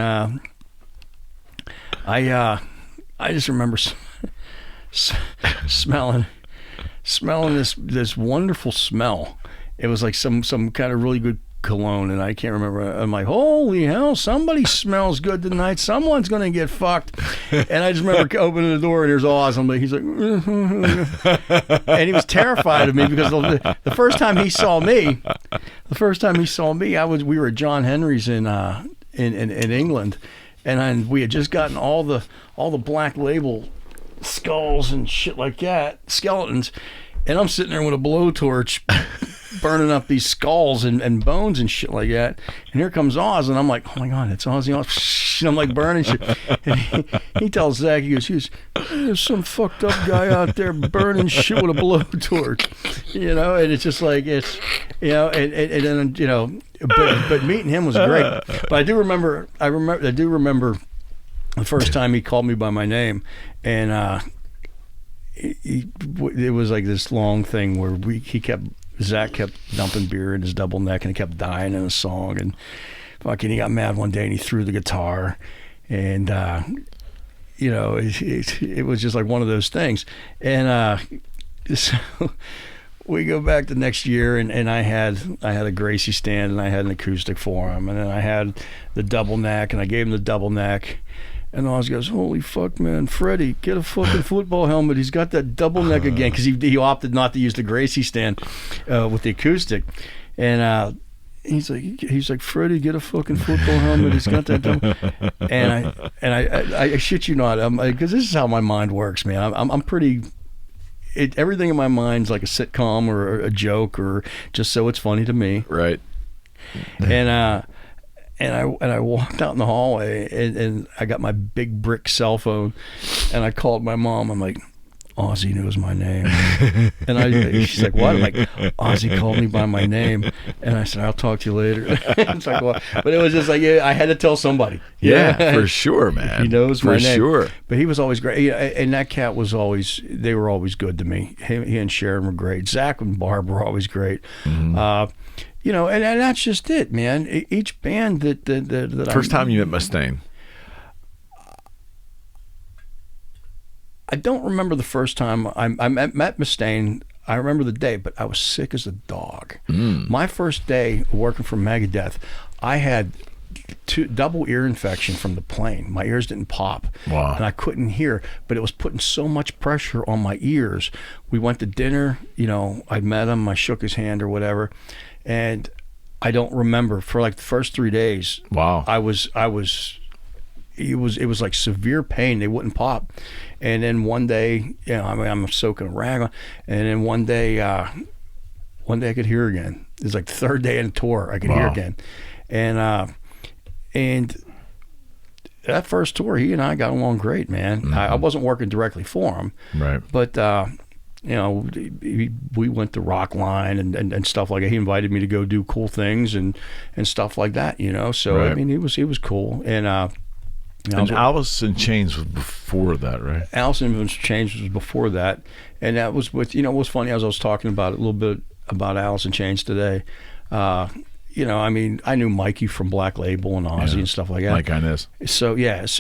I just remember smelling this wonderful smell. It was like some kind of really good cologne, and I can't remember. I'm like, holy hell, somebody smells good tonight. Someone's gonna get fucked. And I just remember opening the door, and there's Oz. I'm like, he's like, and he was terrified of me because the first time he saw me, we were at John Henry's in England, and we had just gotten all the Black Label skulls and shit like that, skeletons, and I'm sitting there with a blowtorch burning up these skulls and bones and shit like that. And here comes Oz, and I'm like, oh my God, it's Ozzy. And I'm like burning shit. And he tells Zach, he goes, there's some fucked up guy out there burning shit with a blowtorch. And it's just like, it's, and then, but meeting him was great. But I do remember the first time he called me by my name, and it was like this long thing where Zach kept dumping beer in his double neck, and he kept dying in a song, and fucking he got mad one day and he threw the guitar, and it was just like one of those things. And so we go back the next year, and I had a Gracie stand, and I had an acoustic for him, and then I had the double neck, and I gave him the double neck. And Oz goes, holy fuck, man, Freddie, get a fucking football helmet. He's got that double neck again, because he opted not to use the Gracie stand with the acoustic. And he's like, Freddie, get a fucking football helmet. He's got that double. And I shit you not, because this is how my mind works, man. I'm pretty. Everything in my mind's like a sitcom or a joke, or just so it's funny to me. Right. And I walked out in the hallway, and I got my big brick cell phone, and I called my mom. I'm like, Ozzy knows my name. And she's like, what? I'm like, Ozzy called me by my name. And I said, I'll talk to you later. It's like, well, but it was just like, I had to tell somebody. Yeah, for sure, man. He knows my name. For sure. But he was always great. And that cat was they were always good to me. He and Sharon were great. Zach and Barb were always great. Mm-hmm. And that's just it, man. Each band that first time you met Mustaine. I don't remember the first time I met Mustaine. I remember the day, but I was sick as a dog. My first day working for Megadeth, I had double ear infection from the plane. My ears didn't pop. Wow. And I couldn't hear, but it was putting so much pressure on my ears. We went to dinner, I met him, I shook his hand or whatever, and I don't remember for like the first 3 days. Wow. It was like severe pain. They wouldn't pop. And then one day, I'm soaking a rag on, and then one day I could hear again. It was like the third day in the tour, I could hear again. And that first tour, he and I got along great, man. Mm-hmm. I wasn't working directly for him. Right. But, we went to Rock Line and stuff like that. He invited me to go do cool things and stuff like that, So, right. I mean, he was cool. And Alice in Chains was before that, right? Alice in Chains was before that. And that was with, it was funny, as I was talking about a little bit about Alice in Chains today. I mean, I knew Mikey from Black Label and Ozzy and stuff like that. Mike Inez. So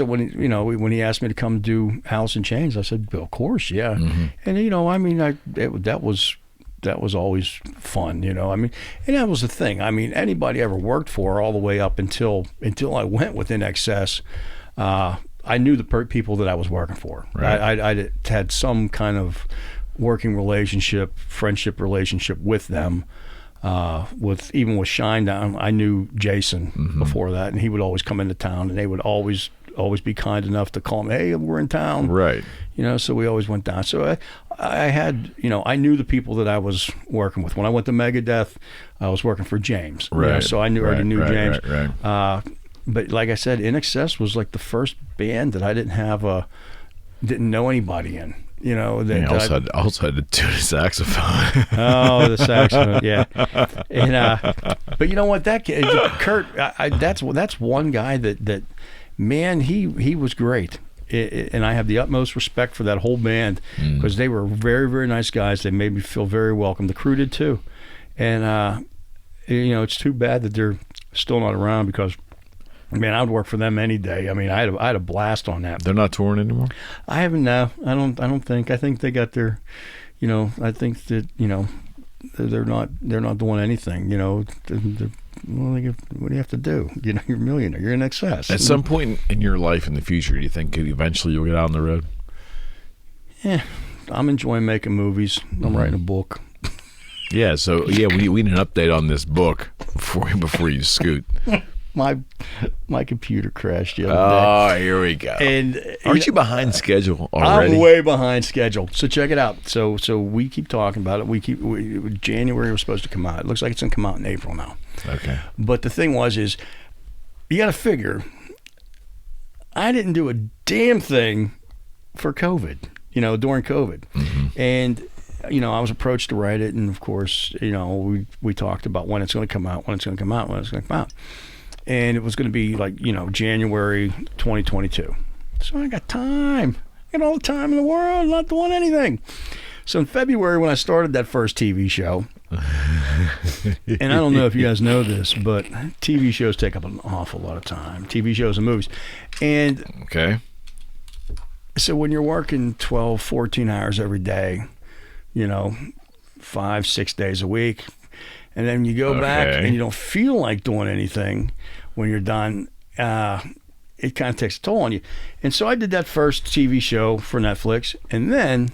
when when he asked me to come do Alice in Chains, I said, well, of course, yeah. Mm-hmm. And I mean, that was always fun, I mean, and that was the thing. I mean, anybody I ever worked for, all the way up until I went with InXS, I knew the people that I was working for. Right. I had some kind of working relationship, friendship relationship with them. With Shinedown, I knew Jason before that, and he would always come into town, and they would always be kind enough to call me, hey, we're in town. Right. So we always went down. So I had, I knew the people that I was working with. When I went to Megadeth, I was working for James. Right. So I already knew James. Right. but like I said, In Excess was like the first band that I didn't know anybody in. You know, that also had to tune a saxophone. Oh, the saxophone, yeah. And but you know what? That Kurt, that's one guy that man, he was great. And I have the utmost respect for that whole band because they were very, very nice guys. They made me feel very welcome. The crew did too. And you know, it's too bad that they're still not around because, man, I would work for them any day. I mean, I had a blast on that. They're not touring anymore? I haven't. No, I don't think. I think they got their, you know. I think that, you know, they're not doing anything. You know, what do you have to do? You know, you're a millionaire. You're In Excess. At some point in your life in the future, do you think eventually you'll get out on the road? Yeah, I'm enjoying making movies. I'm writing a book. Yeah. So yeah, we need an update on this book before you scoot. My computer crashed the other day. Oh, here we go. And aren't you behind schedule already? I'm way behind schedule. So check it out. So we keep talking about it. January was supposed to come out. It looks like it's gonna come out in April now. Okay. But the thing is you got to figure, I didn't do a damn thing for COVID. You know, during COVID, and you know, I was approached to write it, and of course, you know, we talked about when it's going to come out, and it was going to be like, you know, January 2022. So I got time. I got all the time in the world, not doing anything. So in February, when I started that first TV show, and I don't know if you guys know this, but TV shows take up an awful lot of time. TV shows and movies. And okay. So when you're working 12, 14 hours every day, you know, 5-6 days a week, and then you go back and you don't feel like doing anything when you're done, it kind of takes a toll on you. And so I did that first TV show for Netflix, and then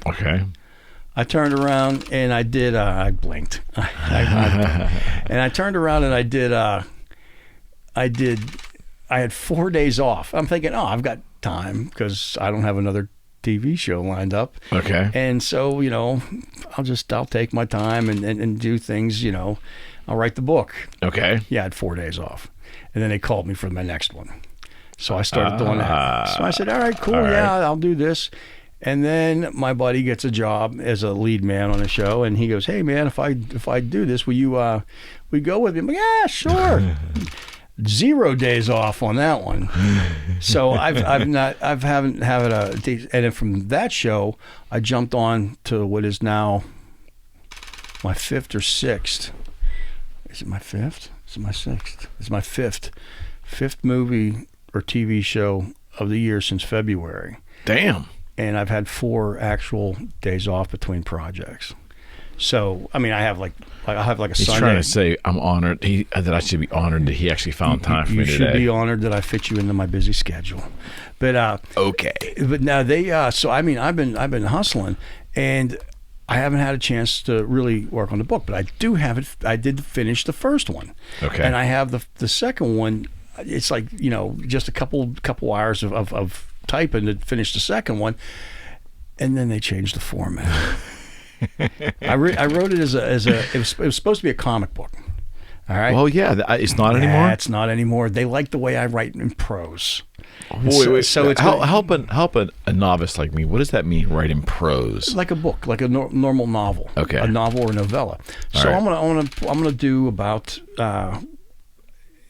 I turned around and I did, I blinked. And I turned around and I had 4 days off. I'm thinking, oh, I've got time because I don't have another TV show lined up. Okay. And so, you know, I'll take my time and do things, you know. I'll write the book. Okay. Yeah, I had 4 days off. And then they called me for my next one. So I started doing that. So I said, all right, cool, I'll do this. And then my buddy gets a job as a lead man on a show, and he goes, hey man, if I do this, will you go with me? I'm like, yeah, sure. 0 days off on that one. So I haven't had and then from that show I jumped on to what is now my fifth or sixth. Is it my fifth? Is it my sixth? It's my fifth movie or TV show of the year since February. Damn. And I've had 4 actual days off between projects. So, I mean, I have like a He's Sunday. trying to say I'm honored that I should be honored that he actually found time for me today. You should be honored that I fit you into my busy schedule. But okay. But now they so I mean I've been hustling, and I haven't had a chance to really work on the book, but I do have it. I did finish the first one. Okay. And I have the second one. It's like, you know, just a couple hours of typing to finish the second one, and then they changed the format. I wrote it as it was supposed to be a comic book. All right. Well, yeah, it's not anymore. It's not anymore. They like the way I write in prose. Wait. So it's help a novice like me. What does that mean? Write in prose? Like a book, like a normal novel. Okay. A novel or novella. So right. I'm gonna do about.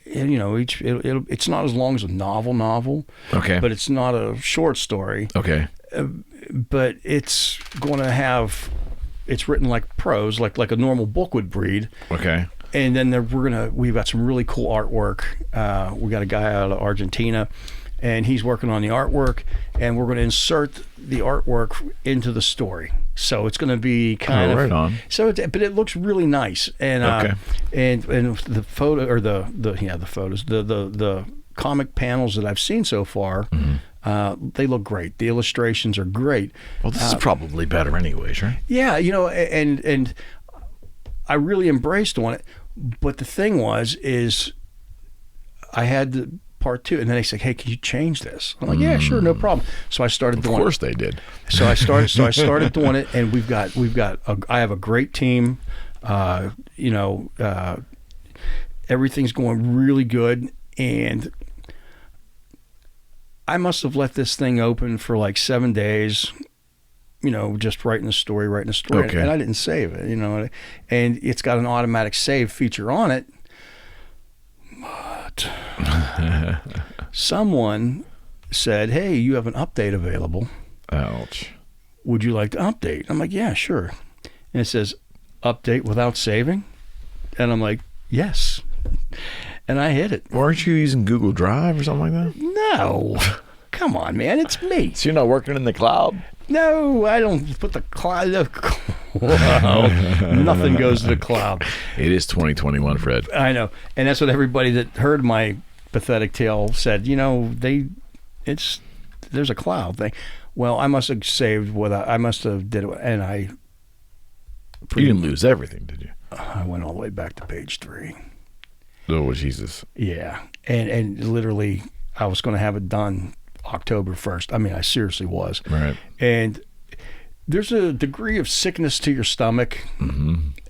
You know, it's not as long as a novel. Okay. But it's not a short story. Okay. But it's going to have. It's written like prose, like a normal book would read. Okay. And then we've got some really cool artwork. We got a guy out of Argentina, and he's working on the artwork, and we're going to insert the artwork into the story. So it's going to be kind of right on. So, but it looks really nice, and and the photo or the photos, the comic panels that I've seen so far. Mm-hmm. They look great. The illustrations are great. Well, this is probably better anyways, right? Yeah, you know, and I really embraced on it. But the thing is I had the part 2, and then they said, "Hey, can you change this?" I'm like, "Yeah, sure, no problem." So I started doing it. Of course they did. So I started doing it, and I have a great team. You know, everything's going really good, and I must have let this thing open for like 7 days, just writing a story. Okay. And I didn't save it, and it's got an automatic save feature on it. But someone said, hey, you have an update available. Ouch. Would you like to update? I'm like, yeah, sure. And it says, update without saving? And I'm like, yes. And I hit it. Weren't you using Google Drive or something like that? No. Come on, man. It's me. So you're not working in the cloud? No, I don't put the cloud. Nothing goes to the cloud. It is 2021, Fred. I know. And that's what everybody that heard my pathetic tale said. There's a cloud thing. Well, I must have saved I must have did it, and You didn't lose everything, did you? I went all the way back to page 3. Oh, Jesus. Yeah. And literally, I was going to have it done October 1st. I mean, I seriously was. Right. And there's a degree of sickness to your stomach,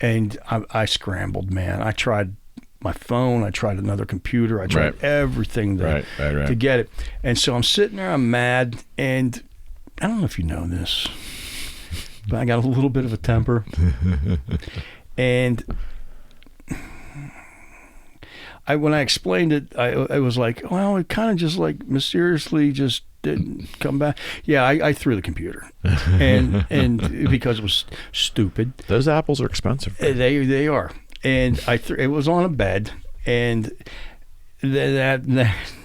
and I scrambled, man. I tried my phone. I tried another computer. I tried everything to get it. And so I'm sitting there. I'm mad. And I don't know if you know this, but I got a little bit of a temper. And when I explained it, I was like, well, it kind of just like mysteriously just didn't come back. Yeah, I threw the computer, and because it was stupid. Those apples are expensive. They are, and it was on a bed, and that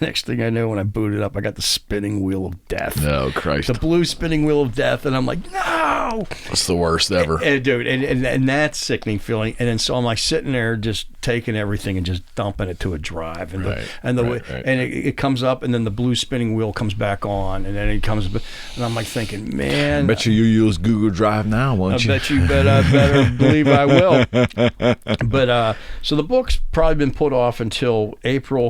next thing I know, when I booted up, I got the spinning wheel of death. Oh, Christ. The blue spinning wheel of death, and I'm like, no! That's the worst ever. Dude, and that sickening feeling. And then so I'm like sitting there just taking everything and just dumping it to a drive. And it comes up, and then the blue spinning wheel comes back on, and then it comes, and I'm like thinking, man. I bet you use Google Drive now, won't you? I bet you better believe I will. But so the book's probably been put off until April.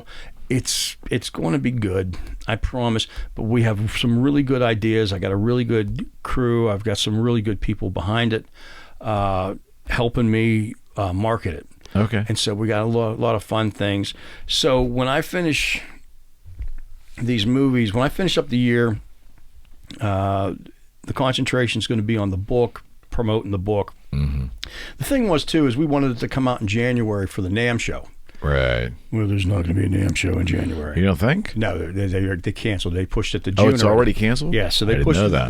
It's going to be good, I promise. But we have some really good ideas. I got a really good crew. I've got some really good people behind it, helping me market it. Okay. And so we got a lot of fun things. So when I finish these movies, when I finish up the year, the concentration is going to be on the book, promoting the book. Mm-hmm. The thing was too is we wanted it to come out in January for the NAMM show. Right. Well, there's not going to be a NAMM show in January. You don't think? No, they canceled. They pushed it to June. Oh, it's already canceled? Yeah, so they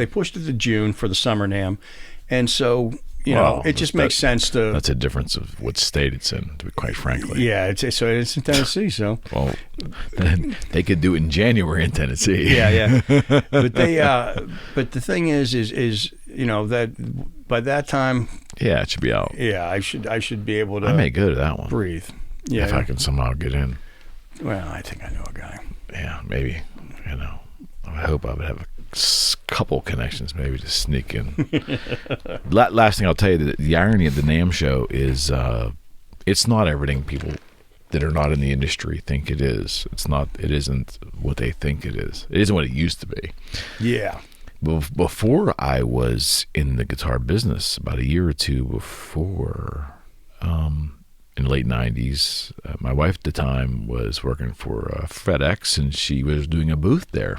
pushed it to June for the summer NAMM, and so it just makes sense to. That's a difference of what state it's in, to be quite frankly. Yeah, it's in Tennessee, so. Well, then they could do it in January in Tennessee. Yeah. But but the thing is that by that time. Yeah, it should be out. Yeah, I should be able to. I may go to that one. Breathe. Yeah, if I can somehow get in. Well, I think I know a guy. Yeah, maybe. I hope I would have a couple connections, maybe to sneak in. Last thing I'll tell you, the irony of the NAMM show is it's not everything people that are not in the industry think it is. It isn't what they think it is. It isn't what it used to be. Yeah. Before I was in the guitar business, about a year or two before, in the late 90s, my wife at the time was working for FedEx, and she was doing a booth there.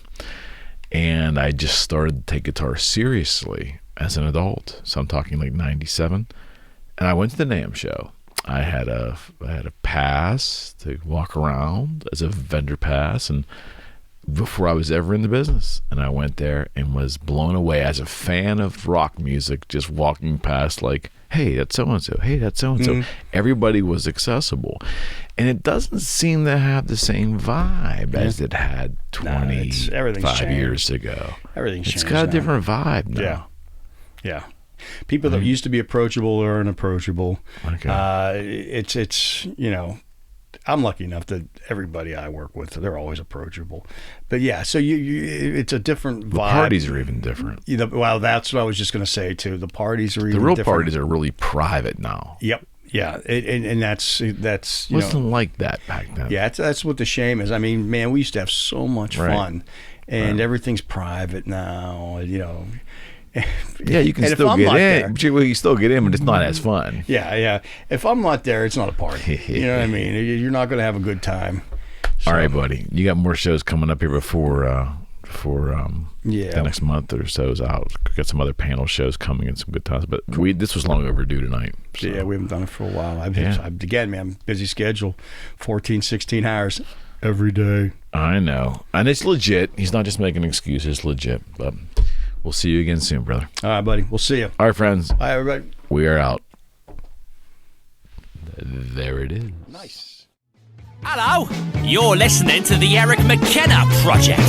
And I just started to take guitar seriously as an adult. So I'm talking like 97. And I went to the NAMM show. I had a pass to walk around as a vendor pass, and before I was ever in the business. And I went there and was blown away as a fan of rock music, just walking past like, hey, that's so-and-so. Hey, that's so-and-so. Everybody was accessible. And it doesn't seem to have the same vibe as it had 25 years ago. Everything's changed. It's got a different vibe now. Yeah. People that used to be approachable are unapproachable. Okay. It's I'm lucky enough that everybody I work with, they're always approachable. But yeah, so it's a different vibe. The parties are even different. Well, that's what I was just going to say too. The parties are even different. The real parties are really private now. Yep. Yeah, and that's wasn't like that back then. Yeah, that's what the shame is. I mean, man, we used to have so much fun, and everything's private now. Yeah, you can still get in. You still get in, but it's not as fun. Yeah. If I'm not there, it's not a party. You know what I mean? You're not going to have a good time. So. All right, buddy. You got more shows coming up here before for Yeah. the next month or so's out. Got some other panel shows coming and some good times. But this was long overdue tonight. So. Yeah, we haven't done it for a while. Again, man, busy schedule, 14, 16 hours every day. I know. And it's legit. He's not just making excuses. It's legit. But we'll see you again soon, brother. All right, buddy. We'll see you. All right, friends. Bye, everybody. We are out. There it is. Nice. Hello, you're listening to the Eric McKenna Project.